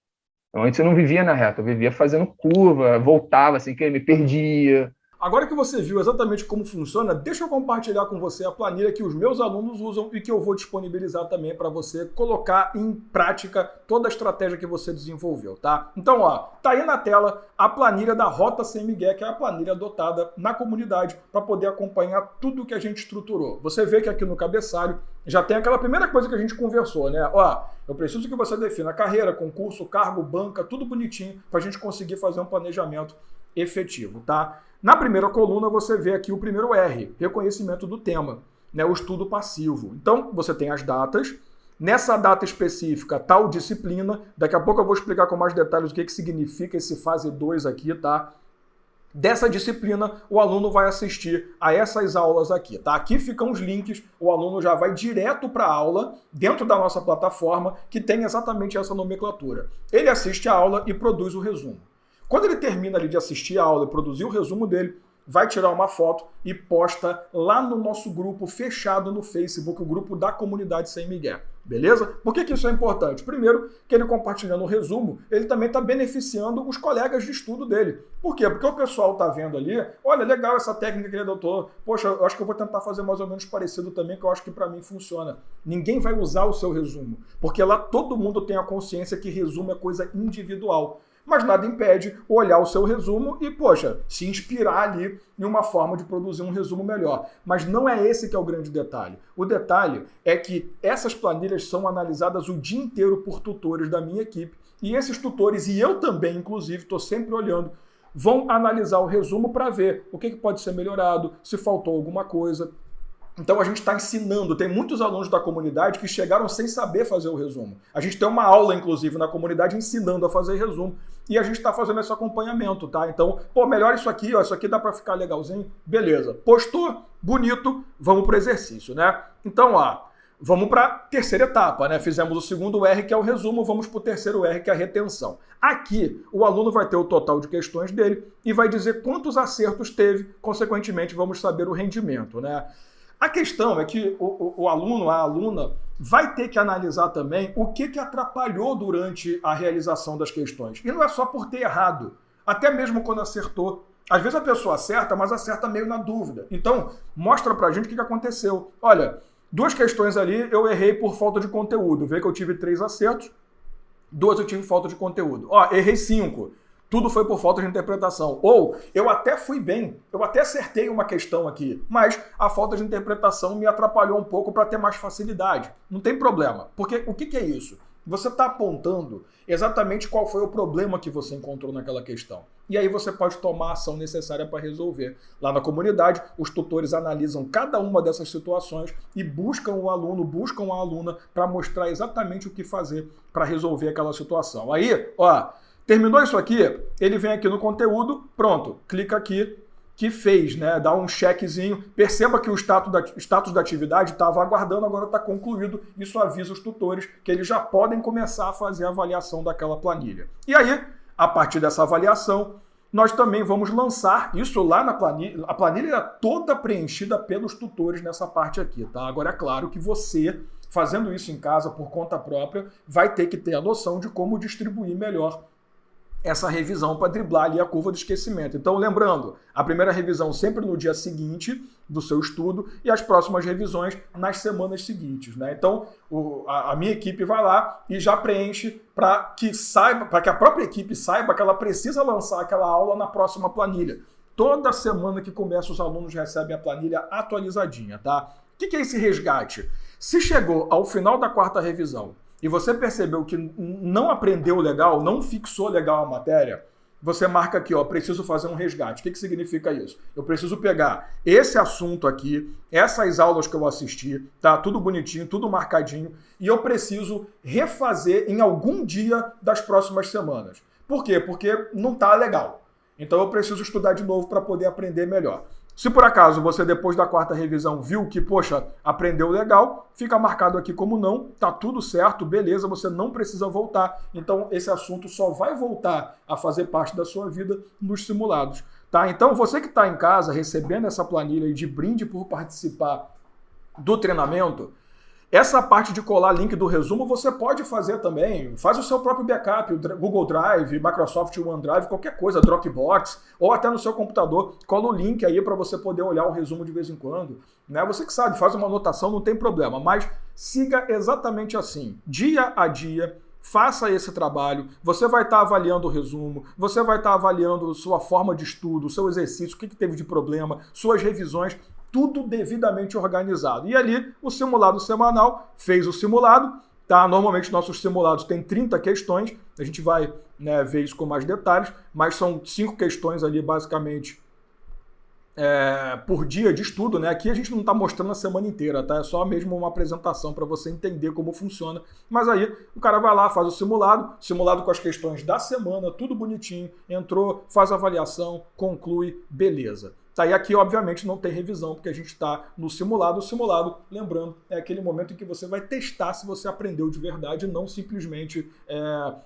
Então, antes eu não vivia na reta, eu vivia fazendo curva, voltava assim, que me perdia. Agora que você viu exatamente como funciona, deixa eu compartilhar com você a planilha que os meus alunos usam e que eu vou disponibilizar também para você colocar em prática toda a estratégia que você desenvolveu, tá? Então, ó, tá aí na tela a planilha da Rota Sem Migué, que é a planilha adotada na comunidade para poder acompanhar tudo que a gente estruturou. Você vê que aqui no cabeçalho já tem aquela primeira coisa que a gente conversou, né? Ó, eu preciso que você defina carreira, concurso, cargo, banca, tudo bonitinho para a gente conseguir fazer um planejamento efetivo, tá? Na primeira coluna você vê aqui o primeiro R, reconhecimento do tema, né? O estudo passivo. Então, você tem as datas. Nessa data específica, tal disciplina. Daqui a pouco eu vou explicar com mais detalhes o que significa esse fase 2 aqui, tá? Dessa disciplina, o aluno vai assistir a essas aulas aqui, tá? Aqui ficam os links, o aluno já vai direto para a aula, dentro da nossa plataforma, que tem exatamente essa nomenclatura. Ele assiste a aula e produz o resumo. Quando ele termina ali de assistir a aula e produzir o resumo dele, vai tirar uma foto e posta lá no nosso grupo fechado no Facebook, o grupo da comunidade Sem Migué. Beleza? Por que isso é importante? Primeiro, que ele compartilhando o resumo, ele também está beneficiando os colegas de estudo dele. Por quê? Porque o pessoal está vendo ali, olha, legal essa técnica que ele adotou, poxa, eu acho que eu vou tentar fazer mais ou menos parecido também, que eu acho que para mim funciona. Ninguém vai usar o seu resumo, porque lá todo mundo tem a consciência que resumo é coisa individual. Mas nada impede olhar o seu resumo e, poxa, se inspirar ali em uma forma de produzir um resumo melhor. Mas não é esse que é o grande detalhe. O detalhe é que essas planilhas são analisadas o dia inteiro por tutores da minha equipe e esses tutores, e eu também, inclusive, estou sempre olhando, vão analisar o resumo para ver o que pode ser melhorado, se faltou alguma coisa. Então a gente está ensinando, tem muitos alunos da comunidade que chegaram sem saber fazer o resumo. A gente tem uma aula, inclusive, na comunidade ensinando a fazer resumo e a gente está fazendo esse acompanhamento, tá? Então, pô, melhor isso aqui, ó, isso aqui dá para ficar legalzinho, beleza. Postou, bonito, vamos para o exercício, né? Então, ó, vamos para a terceira etapa, né? Fizemos o segundo R, que é o resumo, vamos para o terceiro R, que é a retenção. Aqui, o aluno vai ter o total de questões dele e vai dizer quantos acertos teve, consequentemente, vamos saber o rendimento, né? A questão é que o aluno, a aluna, vai ter que analisar também o que atrapalhou durante a realização das questões. E não é só por ter errado, até mesmo quando acertou. Às vezes a pessoa acerta, mas acerta meio na dúvida. Então, mostra pra gente o que aconteceu. Olha, 2 questões ali eu errei por falta de conteúdo. Vê que eu tive 3 acertos, 2 eu tive falta de conteúdo. Ó, errei 5. Tudo foi por falta de interpretação. Ou, eu até fui bem, eu até acertei uma questão aqui, mas a falta de interpretação me atrapalhou um pouco para ter mais facilidade. Não tem problema, porque o que é isso? Você está apontando exatamente qual foi o problema que você encontrou naquela questão. E aí você pode tomar a ação necessária para resolver. Lá na comunidade, os tutores analisam cada uma dessas situações e buscam o aluno, buscam a aluna para mostrar exatamente o que fazer para resolver aquela situação. Aí, ó, terminou isso aqui, ele vem aqui no conteúdo, pronto, clica aqui, que fez, né? Dá um checkzinho, perceba que o status da atividade estava aguardando, agora está concluído, isso avisa os tutores que eles já podem começar a fazer a avaliação daquela planilha. E aí, a partir dessa avaliação, nós também vamos lançar isso lá na planilha, a planilha é toda preenchida pelos tutores nessa parte aqui, tá? Agora é claro que você, fazendo isso em casa por conta própria, vai ter que ter a noção de como distribuir melhor essa revisão para driblar ali a curva de esquecimento. Então, lembrando, a primeira revisão sempre no dia seguinte do seu estudo e as próximas revisões nas semanas seguintes, né? Então, a minha equipe vai lá e já preenche para que a própria equipe saiba que ela precisa lançar aquela aula na próxima planilha. Toda semana que começa, os alunos recebem a planilha atualizadinha, tá? O que é esse resgate? Se chegou ao final da 4ª revisão e você percebeu que não aprendeu legal, não fixou legal a matéria, você marca aqui, ó, preciso fazer um resgate. O que significa isso? Eu preciso pegar esse assunto aqui, essas aulas que eu assisti, tá? Tudo bonitinho, tudo marcadinho, e eu preciso refazer em algum dia das próximas semanas. Por quê? Porque não tá legal. Então eu preciso estudar de novo para poder aprender melhor. Se por acaso você, depois da 4ª revisão, viu que, poxa, aprendeu legal, fica marcado aqui como não, tá tudo certo, beleza, você não precisa voltar. Então, esse assunto só vai voltar a fazer parte da sua vida nos simulados, tá? Então, você que está em casa recebendo essa planilha de brinde por participar do treinamento, Essa parte de colar link do resumo você pode fazer também. Faz o seu próprio backup, o Google Drive, Microsoft OneDrive, qualquer coisa, Dropbox, ou até no seu computador. Cola o link aí para você poder olhar o resumo de vez em quando. Né? Você que sabe, faz uma anotação, não tem problema. Mas siga exatamente assim, dia a dia. Faça esse trabalho, você vai estar avaliando o resumo, você vai estar avaliando sua forma de estudo, seu exercício, o que teve de problema, suas revisões, tudo devidamente organizado. E ali, o simulado semanal fez o simulado, tá? Normalmente nossos simulados têm 30 questões, a gente vai, né, ver isso com mais detalhes, mas são 5 questões ali basicamente por dia de estudo, né? Aqui a gente não está mostrando a semana inteira, tá? É só mesmo uma apresentação para você entender como funciona. Mas aí o cara vai lá, faz o simulado com as questões da semana, tudo bonitinho, entrou, faz a avaliação, conclui, beleza. Tá, e aqui, obviamente, não tem revisão, porque a gente está no simulado. O simulado, lembrando, é aquele momento em que você vai testar se você aprendeu de verdade, não simplesmente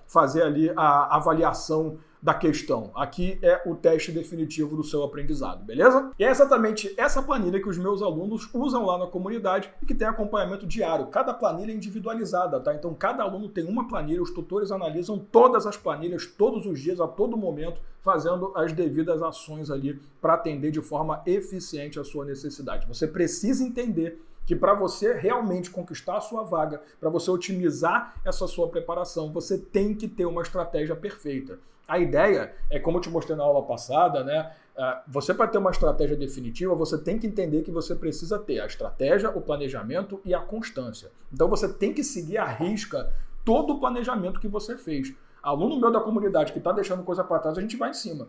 fazer ali a avaliação da questão. Aqui é o teste definitivo do seu aprendizado, beleza? E é exatamente essa planilha que os meus alunos usam lá na comunidade e que tem acompanhamento diário. Cada planilha é individualizada, tá? Então, cada aluno tem uma planilha, os tutores analisam todas as planilhas, todos os dias, a todo momento, fazendo as devidas ações ali para atender de forma eficiente a sua necessidade. Você precisa entender que para você realmente conquistar a sua vaga, para você otimizar essa sua preparação, você tem que ter uma estratégia perfeita. A ideia é, como eu te mostrei na aula passada, né? Você, para ter uma estratégia definitiva, você tem que entender que você precisa ter a estratégia, o planejamento e a constância. Então você tem que seguir à risca todo o planejamento que você fez. Aluno meu da comunidade que está deixando coisa para trás, a gente vai em cima.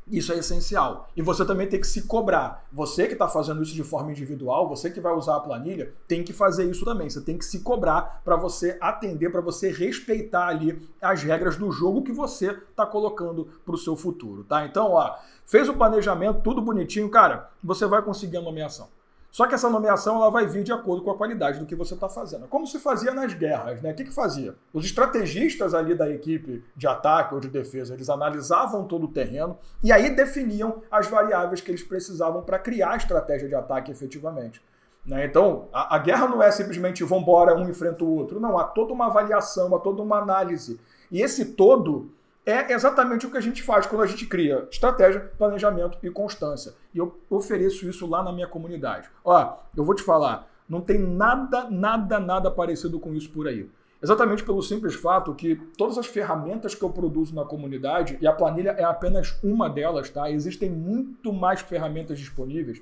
Isso é essencial. E você também tem que se cobrar. Você que está fazendo isso de forma individual, você que vai usar a planilha, tem que fazer isso também. Você tem que se cobrar para você atender, para você respeitar ali as regras do jogo que você está colocando para o seu futuro, tá? Então, ó, fez o planejamento, tudo bonitinho, cara, você vai conseguir a nomeação. Só que essa nomeação ela vai vir de acordo com a qualidade do que você está fazendo. Como se fazia nas guerras, né? O que fazia? Os estrategistas ali da equipe de ataque ou de defesa, eles analisavam todo o terreno e aí definiam as variáveis que eles precisavam para criar a estratégia de ataque efetivamente. Né? Então, a guerra não é simplesmente vamos embora, um enfrenta o outro. Não, há toda uma avaliação, há toda uma análise. E esse todo é exatamente o que a gente faz quando a gente cria estratégia, planejamento e constância. E eu ofereço isso lá na minha comunidade. Ó, eu vou te falar, não tem nada parecido com isso por aí. Exatamente pelo simples fato que todas as ferramentas que eu produzo na comunidade, e a planilha é apenas uma delas, tá? Existem muito mais ferramentas disponíveis,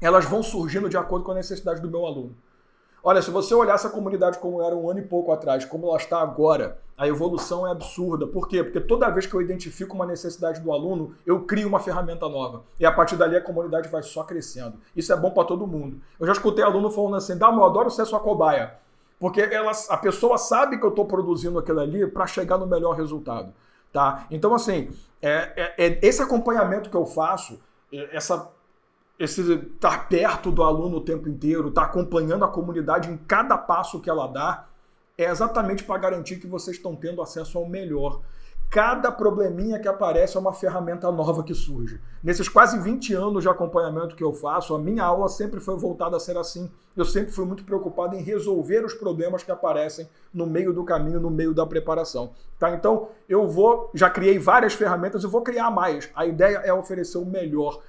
elas vão surgindo de acordo com a necessidade do meu aluno. Olha, se você olhar essa comunidade como era um ano e pouco atrás, como ela está agora, a evolução é absurda. Por quê? Porque toda vez que eu identifico uma necessidade do aluno, eu crio uma ferramenta nova. E a partir dali a comunidade vai só crescendo. Isso é bom para todo mundo. Eu já escutei aluno falando assim, eu adoro ser sua cobaia. Porque a pessoa sabe que eu estou produzindo aquilo ali para chegar no melhor resultado. Tá? Então, assim, esse acompanhamento que eu faço, esse estar perto do aluno o tempo inteiro, estar acompanhando a comunidade em cada passo que ela dá, é exatamente para garantir que vocês estão tendo acesso ao melhor. Cada probleminha que aparece é uma ferramenta nova que surge. Nesses quase 20 anos de acompanhamento que eu faço, a minha aula sempre foi voltada a ser assim. Eu sempre fui muito preocupado em resolver os problemas que aparecem no meio do caminho, no meio da preparação. Tá? Então, já criei várias ferramentas e vou criar mais. A ideia é oferecer o melhor.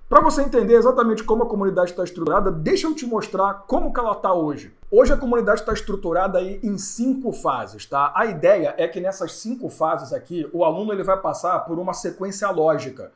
Para você entender exatamente como a comunidade está estruturada, deixa eu te mostrar como que ela está hoje. Hoje a comunidade está estruturada aí em 5 fases, tá? A ideia é que nessas 5 fases aqui, o aluno ele vai passar por uma sequência lógica.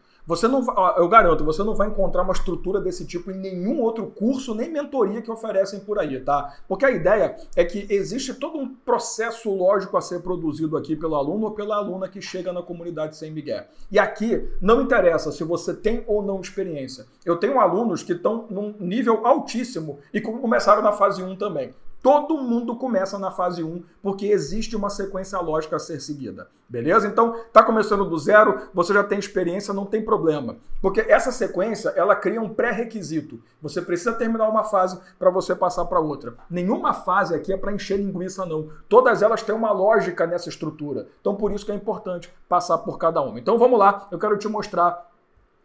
Eu garanto, você não vai encontrar uma estrutura desse tipo em nenhum outro curso, nem mentoria que oferecem por aí, tá? Porque a ideia é que existe todo um processo lógico a ser produzido aqui pelo aluno ou pela aluna que chega na comunidade sem migué. E aqui não interessa se você tem ou não experiência. Eu tenho alunos que estão num nível altíssimo e começaram na fase 1 também. Todo mundo começa na fase 1, porque existe uma sequência lógica a ser seguida. Beleza? Então, tá começando do zero, você já tem experiência, não tem problema. Porque essa sequência, ela cria um pré-requisito. Você precisa terminar uma fase para você passar para outra. Nenhuma fase aqui é para encher linguiça, não. Todas elas têm uma lógica nessa estrutura. Então, por isso que é importante passar por cada uma. Então, vamos lá. Eu quero te mostrar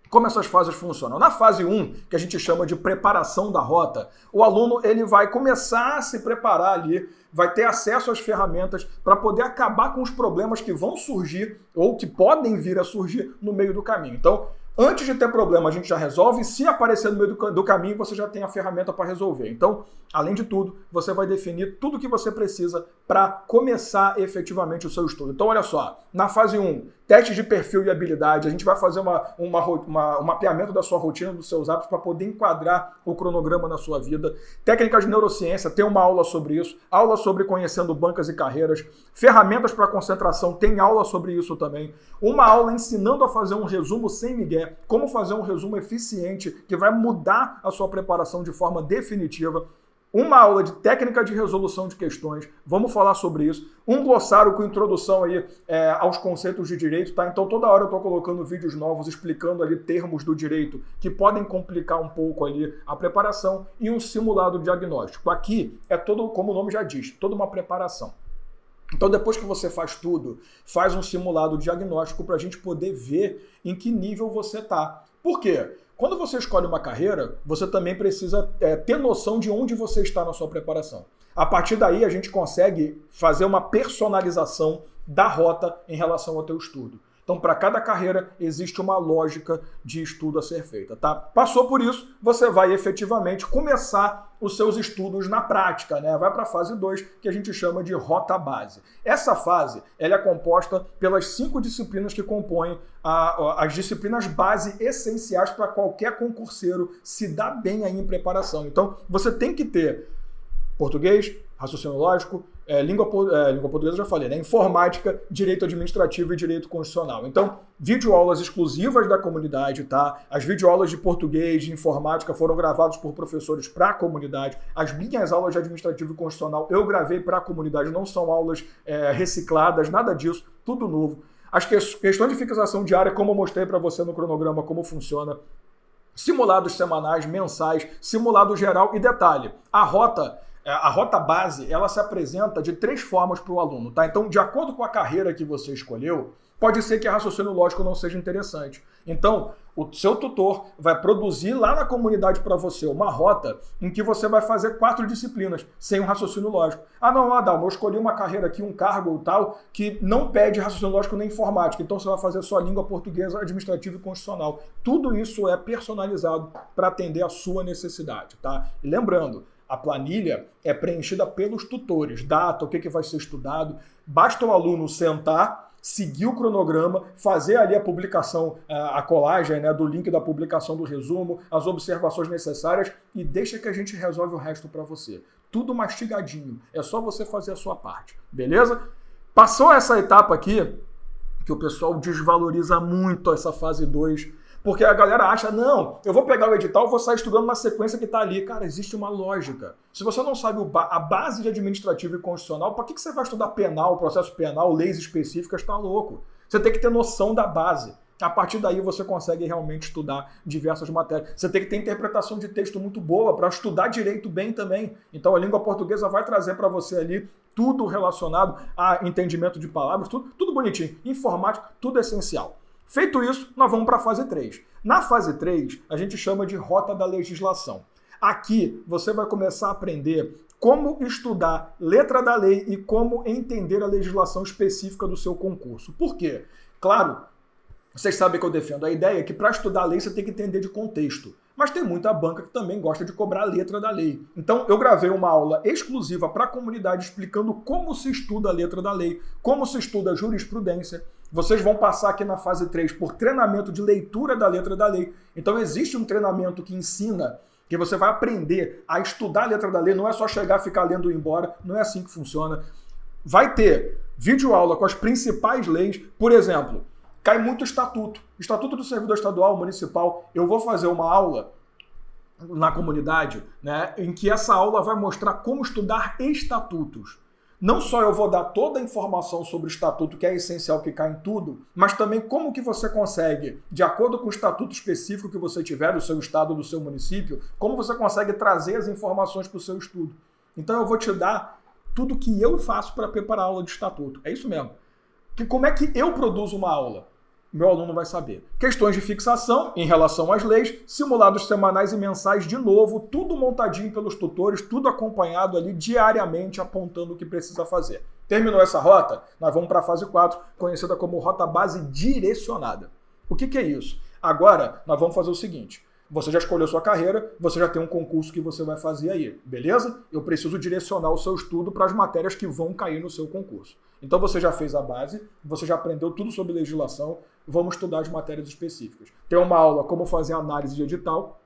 Como essas fases funcionam? Na fase 1, que a gente chama de preparação da rota, o aluno ele vai começar a se preparar ali, vai ter acesso às ferramentas para poder acabar com os problemas que vão surgir ou que podem vir a surgir no meio do caminho. Então, antes de ter problema, a gente já resolve, e se aparecer no meio do caminho, você já tem a ferramenta para resolver. Então, além de tudo, você vai definir tudo o que você precisa para começar efetivamente o seu estudo. Então, olha só, na fase 1, teste de perfil e habilidade, a gente vai fazer um mapeamento da sua rotina, dos seus hábitos, para poder enquadrar o cronograma na sua vida. Técnicas de neurociência, tem uma aula sobre isso, aula sobre conhecendo bancas e carreiras, ferramentas para concentração, tem aula sobre isso também. Uma aula ensinando a fazer um resumo sem migué, como fazer um resumo eficiente que vai mudar a sua preparação de forma definitiva. Uma aula de técnica de resolução de questões, vamos falar sobre isso. Um glossário com introdução aí aos conceitos de direito, tá? Então toda hora eu estou colocando vídeos novos explicando ali termos do direito que podem complicar um pouco ali a preparação e um simulado diagnóstico. Aqui é todo, como o nome já diz, toda uma preparação. Então depois que você faz tudo, faz um simulado diagnóstico para a gente poder ver em que nível você está. Por quê? Quando você escolhe uma carreira, você também precisa ter noção de onde você está na sua preparação. A partir daí, a gente consegue fazer uma personalização da rota em relação ao teu estudo. Então, para cada carreira, existe uma lógica de estudo a ser feita, tá? Passou por isso, você vai efetivamente começar os seus estudos na prática, né? Vai para a fase 2, que a gente chama de rota base. Essa fase, ela é composta pelas 5 disciplinas que compõem as disciplinas base essenciais para qualquer concurseiro se dar bem aí em preparação. Então, você tem que ter português, raciocínio lógico, língua portuguesa, já falei, né? Informática, direito administrativo e direito constitucional. Então, videoaulas exclusivas da comunidade, tá? As videoaulas de português, de informática foram gravadas por professores para a comunidade. As minhas aulas de administrativo e constitucional eu gravei para a comunidade, não são aulas recicladas, nada disso, tudo novo. As questões de fixação diária, como eu mostrei para você no cronograma, como funciona. Simulados semanais, mensais, simulado geral e detalhe, a rota base, ela se apresenta de 3 formas para o aluno, tá? Então, de acordo com a carreira que você escolheu, pode ser que a raciocínio lógico não seja interessante. Então, o seu tutor vai produzir lá na comunidade para você uma rota em que você vai fazer 4 disciplinas, sem o raciocínio lógico. Ah, não, Adalma, eu escolhi uma carreira aqui, um cargo ou tal, que não pede raciocínio lógico nem informática. Então, você vai fazer só língua portuguesa, administrativa e constitucional. Tudo isso é personalizado para atender a sua necessidade, tá? E lembrando, a planilha é preenchida pelos tutores, data, o que vai ser estudado. Basta o aluno sentar, seguir o cronograma, fazer ali a publicação, a colagem, né, do link da publicação do resumo, as observações necessárias e deixa que a gente resolve o resto para você. Tudo mastigadinho, é só você fazer a sua parte, beleza? Passou essa etapa aqui, que o pessoal desvaloriza muito essa fase 2, porque a galera acha, não, eu vou pegar o edital, vou sair estudando na sequência que está ali. Cara, existe uma lógica. Se você não sabe a base de administrativo e constitucional, para que você vai estudar penal, processo penal, leis específicas? Tá louco. Você tem que ter noção da base. A partir daí você consegue realmente estudar diversas matérias. Você tem que ter interpretação de texto muito boa para estudar direito bem também. Então a língua portuguesa vai trazer para você ali tudo relacionado a entendimento de palavras, tudo bonitinho. Informática, tudo essencial. Feito isso, nós vamos para a fase 3. Na fase 3, a gente chama de rota da legislação. Aqui, você vai começar a aprender como estudar letra da lei e como entender a legislação específica do seu concurso. Por quê? Claro, vocês sabem que eu defendo a ideia que para estudar a lei você tem que entender de contexto. Mas tem muita banca que também gosta de cobrar a letra da lei. Então, eu gravei uma aula exclusiva para a comunidade explicando como se estuda a letra da lei, como se estuda a jurisprudência. Vocês vão passar aqui na fase 3 por treinamento de leitura da letra da lei. Então, existe um treinamento que ensina que você vai aprender a estudar a letra da lei, não é só chegar, ficar lendo e ir embora, não é assim que funciona. Vai ter videoaula com as principais leis, por exemplo, cai muito estatuto. Estatuto do servidor estadual, municipal. Eu vou fazer uma aula na comunidade, né, em que essa aula vai mostrar como estudar estatutos. Não só eu vou dar toda a informação sobre o estatuto, que é essencial, que cai em tudo, mas também como que você consegue, de acordo com o estatuto específico que você tiver, do seu estado, do seu município, como você consegue trazer as informações para o seu estudo. Então eu vou te dar tudo que eu faço para preparar a aula de estatuto. É isso mesmo. Como é que eu produzo uma aula? meu aluno vai saber. Questões de fixação em relação às leis, simulados semanais e mensais de novo, tudo montadinho pelos tutores, tudo acompanhado ali diariamente, apontando o que precisa fazer. Terminou essa rota? Nós vamos para a fase 4, conhecida como rota base direcionada. O que é isso? Agora, nós vamos fazer o seguinte. Você já escolheu sua carreira, você já tem um concurso que você vai fazer aí, beleza? Eu preciso direcionar o seu estudo para as matérias que vão cair no seu concurso. Então você já fez a base, você já aprendeu tudo sobre legislação, vamos estudar as matérias específicas. Tem uma aula como fazer análise de edital,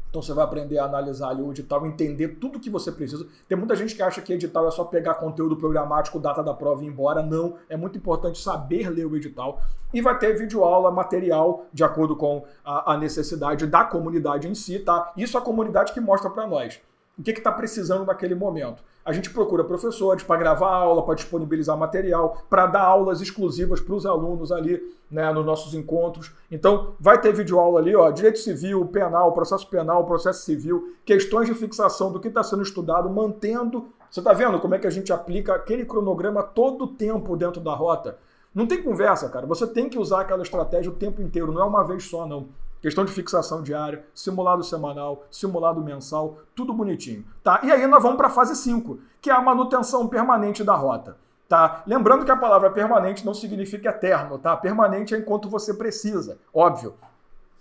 então você vai aprender a analisar ali o edital, entender tudo que você precisa. Tem muita gente que acha que edital é só pegar conteúdo programático, data da prova e ir embora. Não, é muito importante saber ler o edital. E vai ter videoaula, material, de acordo com a necessidade da comunidade em si, tá? Isso é a comunidade que mostra para nós o que está precisando naquele momento. A gente procura professores para gravar aula, para disponibilizar material, para dar aulas exclusivas para os alunos ali, né, nos nossos encontros. Então, vai ter videoaula ali, ó, direito civil, penal, processo civil, questões de fixação do que está sendo estudado, mantendo... Você está vendo como é que a gente aplica aquele cronograma todo o tempo dentro da rota? Não tem conversa, cara. Você tem que usar aquela estratégia o tempo inteiro, não é uma vez só, não. Questão de fixação diária, simulado semanal, simulado mensal, tudo bonitinho, tá? E aí nós vamos para a fase 5, que é a manutenção permanente da rota, tá? Lembrando que a palavra permanente não significa eterno, tá? Permanente é enquanto você precisa, óbvio.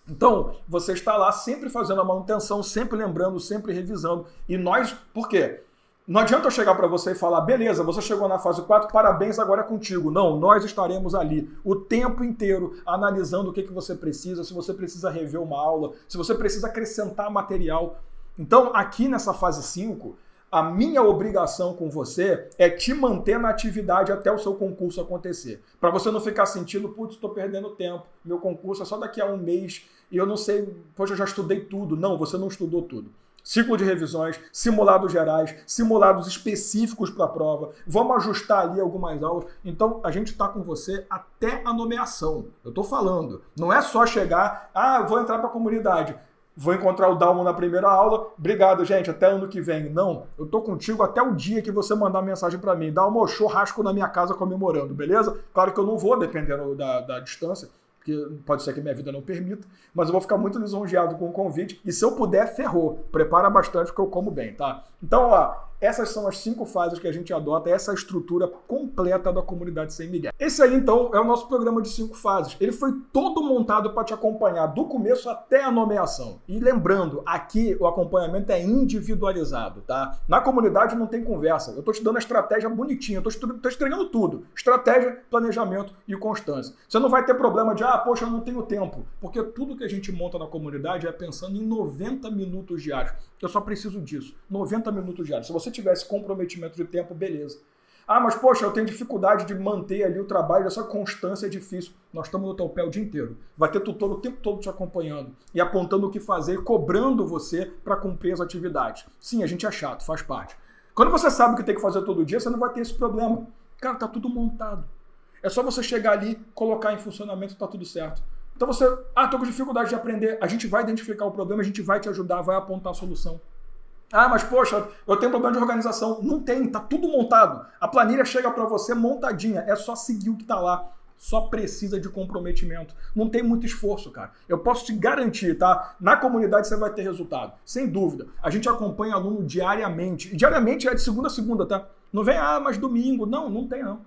Então, você está lá sempre fazendo a manutenção, sempre lembrando, sempre revisando. E nós, por quê? Não adianta eu chegar para você e falar, beleza, você chegou na fase 4, parabéns, agora é contigo. Não, nós estaremos ali o tempo inteiro analisando o que você precisa, se você precisa rever uma aula, se você precisa acrescentar material. Então, aqui nessa fase 5, a minha obrigação com você é te manter na atividade até o seu concurso acontecer. Para você não ficar sentindo, putz, estou perdendo tempo, meu concurso é só daqui a um mês e eu não sei, poxa, eu já estudei tudo. Não, você não estudou tudo. Ciclo de revisões, simulados gerais, simulados específicos para a prova. Vamos ajustar ali algumas aulas. Então, a gente está com você até a nomeação. Eu estou falando. Não é só chegar, vou entrar para a comunidade. Vou encontrar o Dalmo na primeira aula. Obrigado, gente. Até ano que vem. Não. Eu estou contigo até o dia que você mandar mensagem para mim. Dalmo, churrasco na minha casa comemorando, beleza? Claro que eu não vou, dependendo da distância, porque pode ser que minha vida não permita, mas eu vou ficar muito lisonjeado com o convite, e se eu puder, ferrou. Prepara bastante, porque eu como bem, tá? Então, ó, essas são as 5 fases que a gente adota, essa é a estrutura completa da comunidade Sem Miguel. Esse aí, então, é o nosso programa de 5 fases. Ele foi todo montado para te acompanhar do começo até a nomeação. E lembrando, aqui o acompanhamento é individualizado, tá? Na comunidade não tem conversa. Eu tô te dando a estratégia bonitinha, eu tô entregando tudo. Estratégia, planejamento e constância. Você não vai ter problema de, poxa, eu não tenho tempo. Porque tudo que a gente monta na comunidade é pensando em 90 minutos diários. Eu só preciso disso. 90 minutos diários. Se você tivesse comprometimento de tempo, beleza. Mas poxa, eu tenho dificuldade de manter ali o trabalho, essa constância é difícil. Nós estamos no teu pé o dia inteiro. Vai ter tutor o tempo todo te acompanhando e apontando o que fazer, cobrando você para cumprir as atividades. Sim, a gente é chato, faz parte. Quando você sabe o que tem que fazer todo dia, você não vai ter esse problema. Cara, tá tudo montado. É só você chegar ali, colocar em funcionamento e tá tudo certo. Então você, tô com dificuldade de aprender, a gente vai identificar o problema, a gente vai te ajudar, vai apontar a solução. Mas poxa, eu tenho problema de organização. Não tem, tá tudo montado. A planilha chega para você montadinha, é só seguir o que tá lá. Só precisa de comprometimento. Não tem muito esforço, cara. Eu posso te garantir, tá? Na comunidade você vai ter resultado. Sem dúvida. A gente acompanha aluno diariamente. E diariamente é de segunda a segunda, tá? Não vem, mas domingo. Não tem não.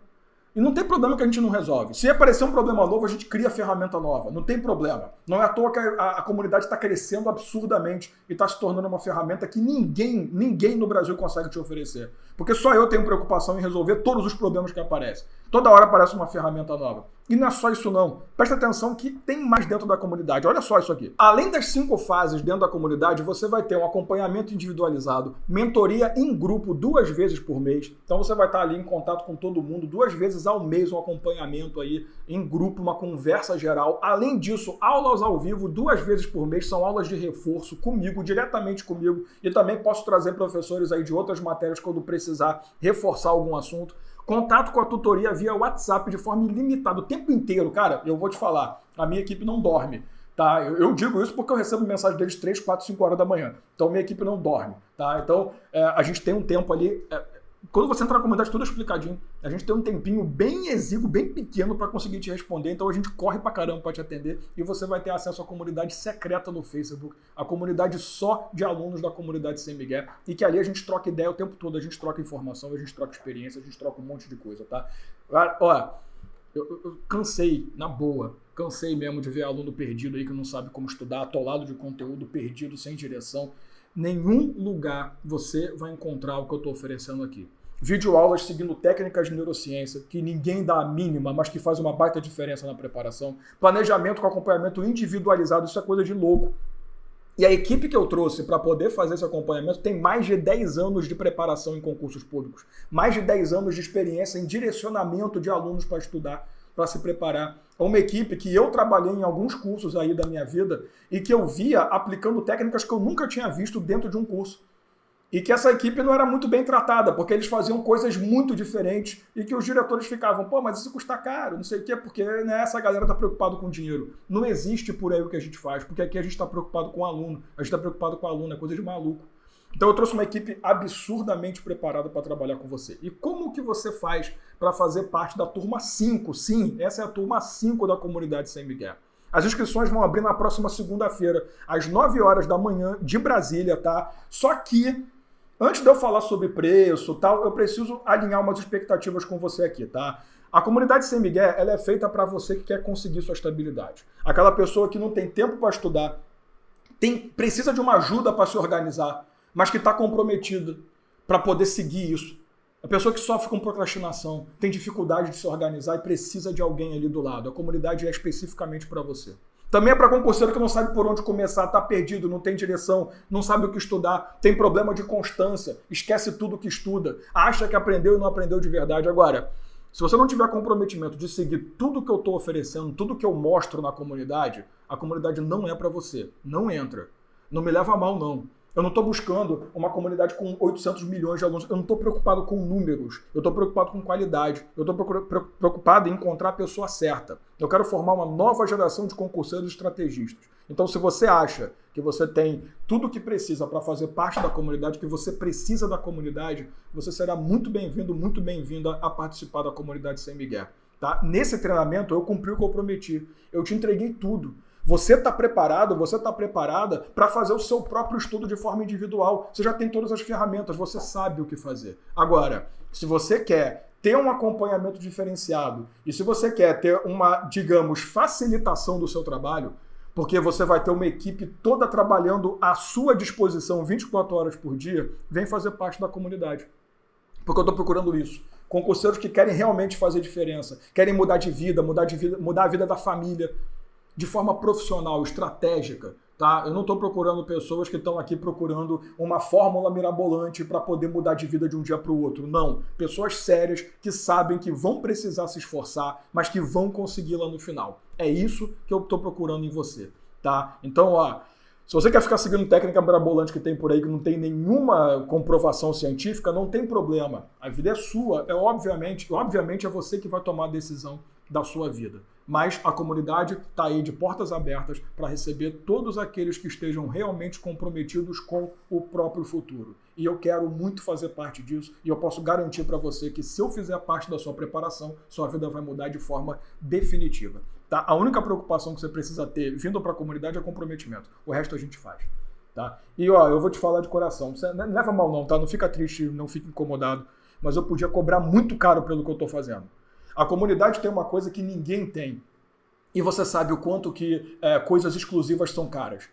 E não tem problema que a gente não resolve. Se aparecer um problema novo, a gente cria ferramenta nova. Não tem problema. Não é à toa que a comunidade está crescendo absurdamente e está se tornando uma ferramenta que ninguém no Brasil consegue te oferecer. Porque só eu tenho preocupação em resolver todos os problemas que aparecem. Toda hora aparece uma ferramenta nova. E não é só isso não. Presta atenção que tem mais dentro da comunidade. Olha só isso aqui. Além das 5 fases dentro da comunidade, você vai ter um acompanhamento individualizado, mentoria em grupo 2 vezes por mês. Então você vai estar ali em contato com todo mundo 2 vezes ao mês, um acompanhamento aí em grupo, uma conversa geral. Além disso, aulas ao vivo 2 vezes por mês, são aulas de reforço comigo, diretamente comigo. E também posso trazer professores aí de outras matérias quando precisar reforçar algum assunto. Contato com a tutoria via WhatsApp de forma ilimitada, o tempo inteiro. Cara, eu vou te falar, a minha equipe não dorme, tá? Eu digo isso porque eu recebo mensagem deles 3, 4, 5 horas da manhã. Então, minha equipe não dorme, tá? Então, a gente tem um tempo ali Quando você entrar na comunidade, tudo é explicadinho. A gente tem um tempinho bem exíguo, bem pequeno para conseguir te responder, então a gente corre pra caramba para te atender e você vai ter acesso à comunidade secreta no Facebook, a comunidade só de alunos da comunidade Sem Miguel, e que ali a gente troca ideia o tempo todo, a gente troca informação, a gente troca experiência, a gente troca um monte de coisa, tá? Ó, eu cansei, na boa, cansei mesmo de ver aluno perdido aí que não sabe como estudar, atolado de conteúdo, perdido, sem direção. Nenhum lugar você vai encontrar o que eu estou oferecendo aqui. Videoaulas seguindo técnicas de neurociência, que ninguém dá a mínima, mas que faz uma baita diferença na preparação. Planejamento com acompanhamento individualizado, isso é coisa de louco. E a equipe que eu trouxe para poder fazer esse acompanhamento tem mais de 10 anos de preparação em concursos públicos. Mais de 10 anos de experiência em direcionamento de alunos para estudar, para se preparar. É uma equipe que eu trabalhei em alguns cursos aí da minha vida e que eu via aplicando técnicas que eu nunca tinha visto dentro de um curso. E que essa equipe não era muito bem tratada, porque eles faziam coisas muito diferentes e que os diretores ficavam, pô, mas isso custa caro, não sei o quê, porque né, essa galera está preocupada com dinheiro. Não existe por aí o que a gente faz, porque aqui a gente está preocupado com o aluno, a gente está preocupado com o aluno, é coisa de maluco. Então eu trouxe uma equipe absurdamente preparada para trabalhar com você. E como que você faz para fazer parte da turma 5? Sim, essa é a turma 5 da comunidade Sem Miguel. As inscrições vão abrir na próxima segunda-feira, às 9 horas da manhã, de Brasília, tá? Só que, antes de eu falar sobre preço e tal, eu preciso alinhar umas expectativas com você aqui, tá? A comunidade Sem Miguel, ela é feita para você que quer conseguir sua estabilidade. Aquela pessoa que não tem tempo para estudar, precisa de uma ajuda para se organizar, mas que está comprometida para poder seguir isso. A pessoa que sofre com procrastinação, tem dificuldade de se organizar e precisa de alguém ali do lado. A comunidade é especificamente para você. Também é para concurseiro que não sabe por onde começar, está perdido, não tem direção, não sabe o que estudar, tem problema de constância, esquece tudo que estuda, acha que aprendeu e não aprendeu de verdade. Agora, se você não tiver comprometimento de seguir tudo que eu estou oferecendo, tudo que eu mostro na comunidade, a comunidade não é para você. Não entra. Não me leva a mal, não. Eu não estou buscando uma comunidade com 800 milhões de alunos. Eu não estou preocupado com números. Eu estou preocupado com qualidade. Eu estou preocupado em encontrar a pessoa certa. Eu quero formar uma nova geração de concurseiros estrategistas. Então, se você acha que você tem tudo o que precisa para fazer parte da comunidade, que você precisa da comunidade, você será muito bem-vindo, muito bem-vinda a participar da comunidade Sem Miguel. Tá? Nesse treinamento, eu cumpri o que eu prometi. Eu te entreguei tudo. Você está preparado, você está preparada para fazer o seu próprio estudo de forma individual. Você já tem todas as ferramentas, você sabe o que fazer. Agora, se você quer ter um acompanhamento diferenciado e se você quer ter uma, digamos, facilitação do seu trabalho, porque você vai ter uma equipe toda trabalhando à sua disposição 24 horas por dia, vem fazer parte da comunidade. Porque eu estou procurando isso. Concurseiros que querem realmente fazer diferença, querem mudar de vida, mudar a vida da família, de forma profissional, estratégica, tá? Eu não estou procurando pessoas que estão aqui procurando uma fórmula mirabolante para poder mudar de vida de um dia para o outro. Não. Pessoas sérias que sabem que vão precisar se esforçar, mas que vão conseguir lá no final. É isso que eu estou procurando em você, tá? Então, ó, se você quer ficar seguindo técnica mirabolante que tem por aí, que não tem nenhuma comprovação científica, não tem problema. A vida é sua. Obviamente é você que vai tomar a decisão da sua vida. Mas a comunidade está aí de portas abertas para receber todos aqueles que estejam realmente comprometidos com o próprio futuro. E eu quero muito fazer parte disso e eu posso garantir para você que se eu fizer parte da sua preparação, sua vida vai mudar de forma definitiva. Tá? A única preocupação que você precisa ter vindo para a comunidade é comprometimento. O resto a gente faz. Tá? E ó, eu vou te falar de coração. Você não leva mal não, tá? Não fica triste, não fica incomodado. Mas eu podia cobrar muito caro pelo que eu estou fazendo. A comunidade tem uma coisa que ninguém tem. E você sabe o quanto que coisas exclusivas são caras.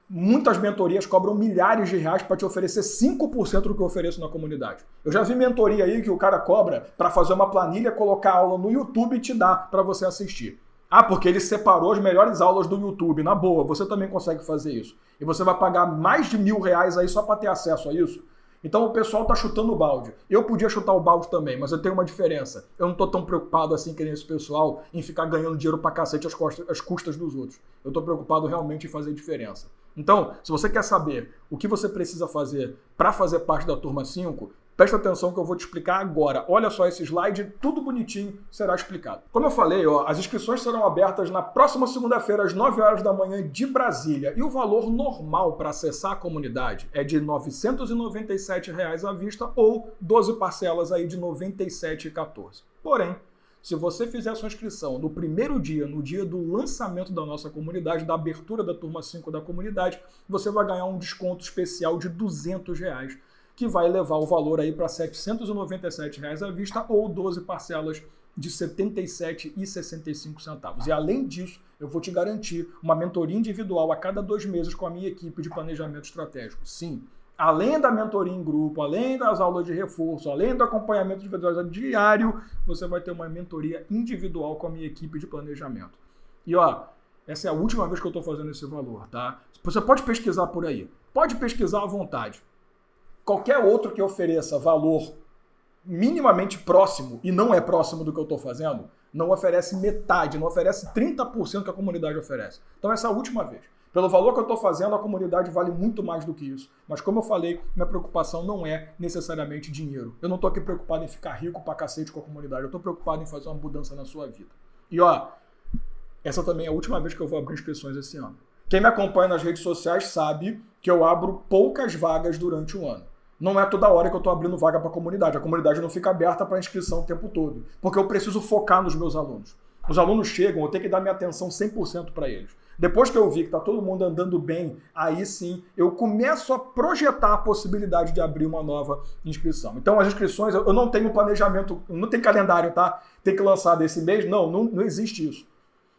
Muitas mentorias cobram milhares de reais para te oferecer 5% do que eu ofereço na comunidade. Eu já vi mentoria aí que o cara cobra para fazer uma planilha, colocar a aula no YouTube e te dar para você assistir. Ah, porque ele separou as melhores aulas do YouTube. Na boa, você também consegue fazer isso. E você vai pagar mais de R$1.000 aí só para ter acesso a isso? Então o pessoal tá chutando o balde. Eu podia chutar o balde também, mas eu tenho uma diferença. Eu não tô tão preocupado assim que nem esse pessoal em ficar ganhando dinheiro pra cacete às custas dos outros. Eu tô preocupado realmente em fazer diferença. Então, se você quer saber o que você precisa fazer para fazer parte da turma 5, Presta atenção que eu vou te explicar agora. Olha só esse slide, tudo bonitinho será explicado. Como eu falei, as inscrições serão abertas na próxima segunda-feira, às 9 horas da manhã de Brasília. E o valor normal para acessar a comunidade é de R$ 997 à vista ou 12 parcelas aí de R$ 97,14. Porém, se você fizer sua inscrição no primeiro dia, no dia do lançamento da nossa comunidade, da abertura da turma 5 da comunidade, você vai ganhar um desconto especial de R$ 200, que vai levar o valor aí para R$ 797 à vista ou 12 parcelas de R$ 77,65. E além disso, eu vou te garantir uma mentoria individual a cada 2 meses com a minha equipe de planejamento estratégico. Sim, além da mentoria em grupo, além das aulas de reforço, além do acompanhamento individualizado diário, você vai ter uma mentoria individual com a minha equipe de planejamento. E essa é a última vez que eu estou fazendo esse valor, tá? Você pode pesquisar por aí, pode pesquisar à vontade. Qualquer outro que ofereça valor minimamente próximo, e não é próximo do que eu estou fazendo, não oferece metade, não oferece 30% que a comunidade oferece. Então essa é a última vez. Pelo valor que eu estou fazendo, a comunidade vale muito mais do que isso. Mas como eu falei, minha preocupação não é necessariamente dinheiro. Eu não estou aqui preocupado em ficar rico pra cacete com a comunidade. Eu estou preocupado em fazer uma mudança na sua vida. E essa também é a última vez que eu vou abrir inscrições esse ano. Quem me acompanha nas redes sociais sabe que eu abro poucas vagas durante o ano. Não é toda hora que eu estou abrindo vaga para a comunidade. A comunidade não fica aberta para inscrição o tempo todo. Porque eu preciso focar nos meus alunos. Os alunos chegam, eu tenho que dar minha atenção 100% para eles. Depois que eu vi que está todo mundo andando bem, aí sim eu começo a projetar a possibilidade de abrir uma nova inscrição. Então as inscrições, eu não tenho planejamento, não tem calendário, tá? Tem que lançar desse mês. Não existe isso.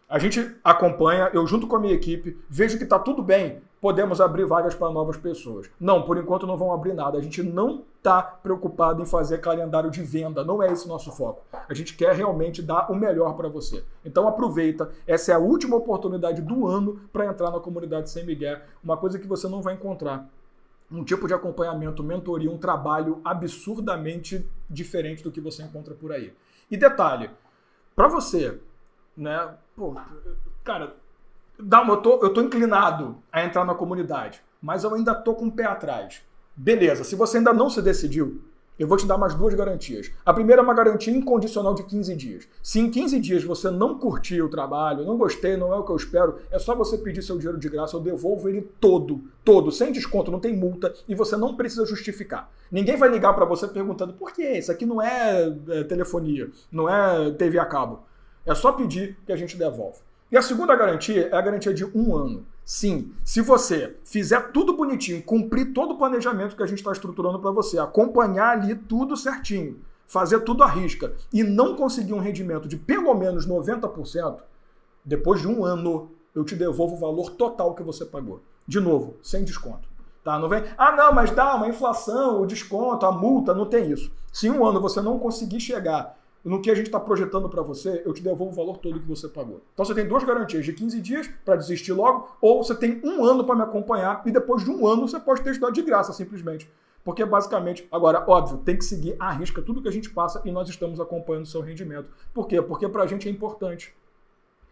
A gente acompanha, eu junto com a minha equipe, vejo que está tudo bem, podemos abrir vagas para novas pessoas. Não, por enquanto não vão abrir nada. A gente não está preocupado em fazer calendário de venda, não é esse o nosso foco. A gente quer realmente dar o melhor para você. Então aproveita, essa é a última oportunidade do ano para entrar na comunidade Sem Miguel, uma coisa que você não vai encontrar. Um tipo de acompanhamento, mentoria, um trabalho absurdamente diferente do que você encontra por aí. E detalhe, para você, né, cara, eu tô inclinado a entrar na comunidade, mas eu ainda tô com o pé atrás. Beleza, se você ainda não se decidiu, eu vou te dar mais 2 garantias. A primeira é uma garantia incondicional de 15 dias. Se em 15 dias você não curtir o trabalho, não gostei, não é o que eu espero, é só você pedir seu dinheiro de graça, eu devolvo ele todo, sem desconto, não tem multa, e você não precisa justificar. Ninguém vai ligar para você perguntando por que isso aqui não é telefonia, não é TV a cabo. É só pedir que a gente devolve. E a segunda garantia é a garantia de 1 ano. Sim, se você fizer tudo bonitinho, cumprir todo o planejamento que a gente está estruturando para você, acompanhar ali tudo certinho, fazer tudo à risca e não conseguir um rendimento de pelo menos 90%, depois de 1 ano eu te devolvo o valor total que você pagou. De novo, sem desconto. Tá? Não vem, não, mas dá uma inflação, o desconto, a multa, não tem isso. Se em 1 ano você não conseguir chegar no que a gente está projetando para você, eu te devolvo o valor todo que você pagou. Então você tem 2 garantias de 15 dias para desistir logo, ou você tem 1 ano para me acompanhar e depois de 1 ano você pode ter estudado de graça, simplesmente. Porque basicamente, agora, óbvio, tem que seguir à risca tudo que a gente passa e nós estamos acompanhando o seu rendimento. Por quê? Porque para a gente é importante.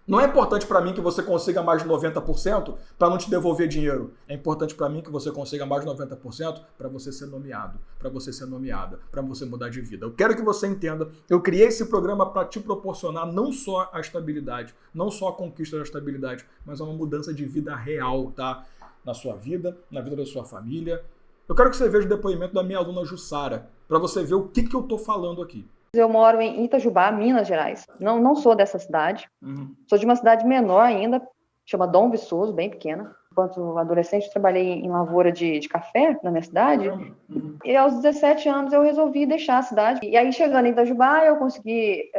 Não é importante para mim que você consiga mais de 90% para não te devolver dinheiro. É importante para mim que você consiga mais de 90% para você ser nomeado, para você ser nomeada, para você mudar de vida. Eu quero que você entenda, eu criei esse programa para te proporcionar não só a estabilidade, não só a conquista da estabilidade, mas uma mudança de vida real, tá? Na sua vida, na vida da sua família. Eu quero que você veja o depoimento da minha aluna Jussara, para você ver o que eu estou falando aqui. Eu moro em Itajubá, Minas Gerais. Não sou dessa cidade. Sou de uma cidade menor ainda, chama Dom Viçoso, bem pequena. Enquanto adolescente, trabalhei em lavoura de café na minha cidade. E aos 17 anos eu resolvi deixar a cidade. E aí, chegando em Itajubá, eu consegui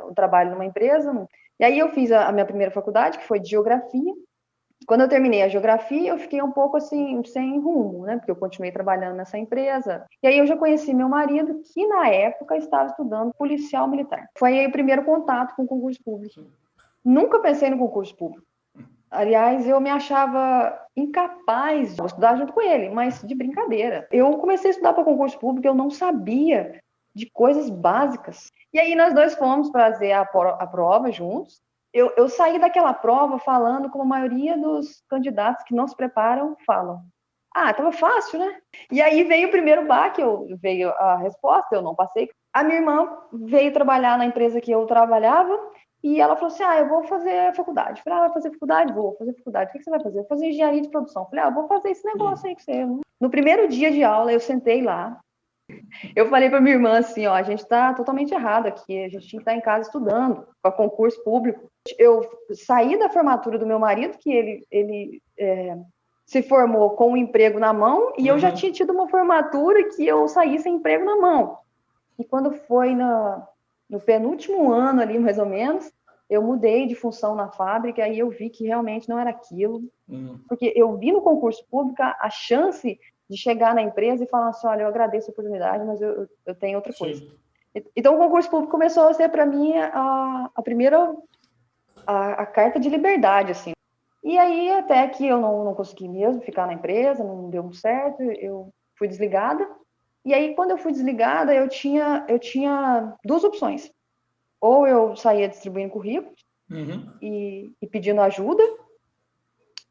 um trabalho numa empresa. E aí eu fiz a minha primeira faculdade, que foi de geografia. Quando eu terminei a geografia, eu fiquei um pouco assim, sem rumo, né? Porque eu continuei trabalhando nessa empresa. E aí eu já conheci meu marido, que na época estava estudando policial militar. Foi aí o primeiro contato com o concurso público. Nunca pensei no concurso público. Aliás, eu me achava incapaz de estudar junto com ele, mas de brincadeira. Eu comecei a estudar para concurso público, eu não sabia de coisas básicas. E aí nós dois fomos fazer a prova juntos. Eu saí daquela prova falando como a maioria dos candidatos que não se preparam falam. Tava fácil, né? E aí veio o primeiro baque, veio a resposta, eu não passei. A minha irmã veio trabalhar na empresa que eu trabalhava e ela falou assim, eu vou fazer faculdade. Eu falei, vai fazer faculdade? Vou fazer faculdade. O que você vai fazer? Eu vou fazer engenharia de produção. Eu falei, eu vou fazer esse negócio aí com você. No primeiro dia de aula, eu sentei lá, eu falei para minha irmã assim, a gente está totalmente errado aqui, a gente tinha que estar em casa estudando para concurso público. Eu saí da formatura do meu marido, que ele se formou com um emprego na mão, e eu já tinha tido uma formatura que eu saí sem emprego na mão. E quando foi no penúltimo ano ali, mais ou menos, eu mudei de função na fábrica, aí eu vi que realmente não era aquilo, porque eu vi no concurso público a chance de chegar na empresa e falar assim, olha, eu agradeço a oportunidade, mas eu tenho outra coisa. Então, o concurso público começou a ser, para mim, a primeira a carta de liberdade, assim. E aí, até que eu não consegui mesmo ficar na empresa, não deu muito certo, eu fui desligada. E aí, quando eu fui desligada, eu tinha duas opções. Ou eu saía distribuindo currículos e pedindo ajuda,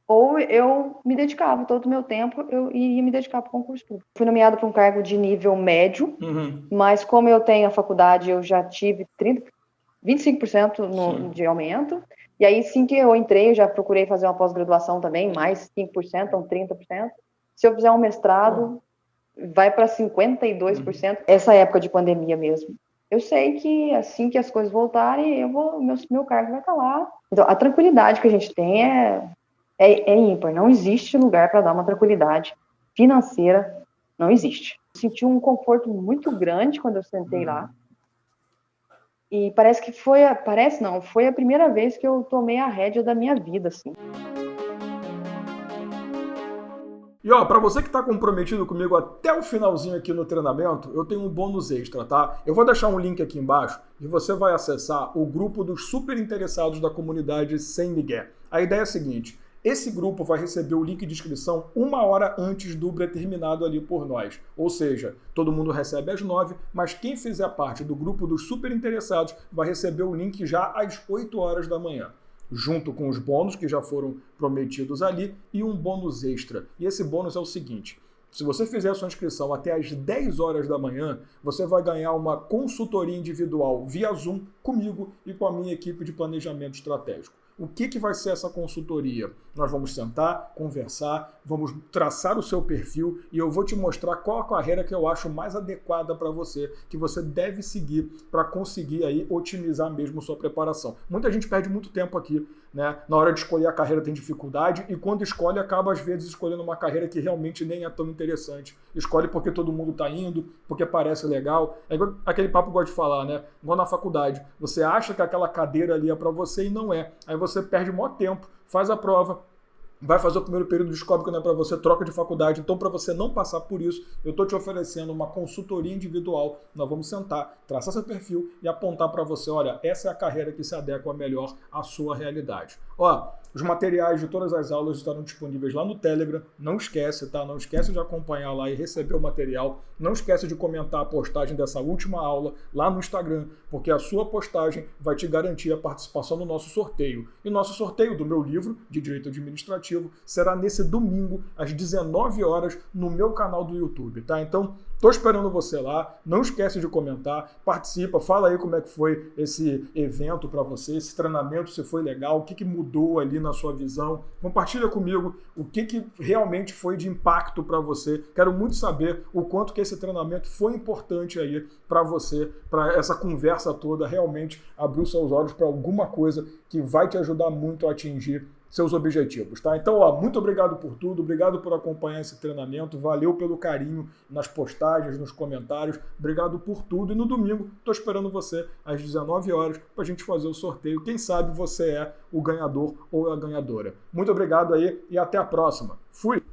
ou eu me dedicava todo o meu tempo, eu ia me dedicar para o concurso público. Fui nomeada para um cargo de nível médio, mas como eu tenho a faculdade, eu já tive 25% de aumento. E aí, sim que eu entrei, eu já procurei fazer uma pós-graduação também, mais 5%, então 30%. Se eu fizer um mestrado, vai para 52%. Essa época de pandemia mesmo. Eu sei que assim que as coisas voltarem, meu cargo vai estar lá. Então, a tranquilidade que a gente tem é ímpar. Não existe lugar para dar uma tranquilidade financeira, não existe. Senti um conforto muito grande quando eu sentei lá. E parece que foi a primeira vez que eu tomei a rédea da minha vida, assim. E para você que está comprometido comigo até o finalzinho aqui no treinamento, eu tenho um bônus extra, tá? Eu vou deixar um link aqui embaixo e você vai acessar o grupo dos super interessados da comunidade Sem Migué. A ideia é a seguinte: esse grupo vai receber o link de inscrição 1 hora antes do determinado ali por nós. Ou seja, todo mundo recebe às 9, mas quem fizer parte do grupo dos super interessados vai receber o link já às 8 horas da manhã. Junto com os bônus que já foram prometidos ali e um bônus extra. E esse bônus é o seguinte: se você fizer a sua inscrição até às 10 horas da manhã, você vai ganhar uma consultoria individual via Zoom comigo e com a minha equipe de planejamento estratégico. O que vai ser essa consultoria? Nós vamos sentar, conversar, vamos traçar o seu perfil e eu vou te mostrar qual a carreira que eu acho mais adequada para você, que você deve seguir para conseguir aí otimizar mesmo sua preparação. Muita gente perde muito tempo aqui, né? Na hora de escolher a carreira tem dificuldade e quando escolhe acaba às vezes escolhendo uma carreira que realmente nem é tão interessante. Escolhe porque todo mundo está indo, porque parece legal. É igual aquele papo que eu gosto de falar, né? Igual na faculdade. Você acha que aquela cadeira ali é para você e não é. Aí você perde o maior tempo, faz a prova, vai fazer o primeiro período, descobre que não é para você, troca de faculdade. Então, para você não passar por isso, eu estou te oferecendo uma consultoria individual. Nós vamos sentar, traçar seu perfil e apontar para você, olha, essa é a carreira que se adequa melhor à sua realidade. Os materiais de todas as aulas estarão disponíveis lá no Telegram. Não esquece, tá? Não esquece de acompanhar lá e receber o material. Não esquece de comentar a postagem dessa última aula lá no Instagram, porque a sua postagem vai te garantir a participação no nosso sorteio. E o nosso sorteio do meu livro de Direito Administrativo será nesse domingo, às 19 horas, no meu canal do YouTube, tá? Então, tô esperando você lá. Não esquece de comentar, participa, fala aí como é que foi esse evento para você, esse treinamento, se foi legal, o que mudou ali na sua visão. Compartilha comigo o que realmente foi de impacto para você. Quero muito saber o quanto que esse treinamento foi importante aí para você, para essa conversa toda realmente abrir os seus olhos para alguma coisa que vai te ajudar muito a atingir seus objetivos, tá? Então, muito obrigado por tudo, obrigado por acompanhar esse treinamento, valeu pelo carinho nas postagens, nos comentários, obrigado por tudo. E no domingo, tô esperando você às 19 horas para a gente fazer o sorteio. Quem sabe você é o ganhador ou a ganhadora. Muito obrigado aí e até a próxima. Fui!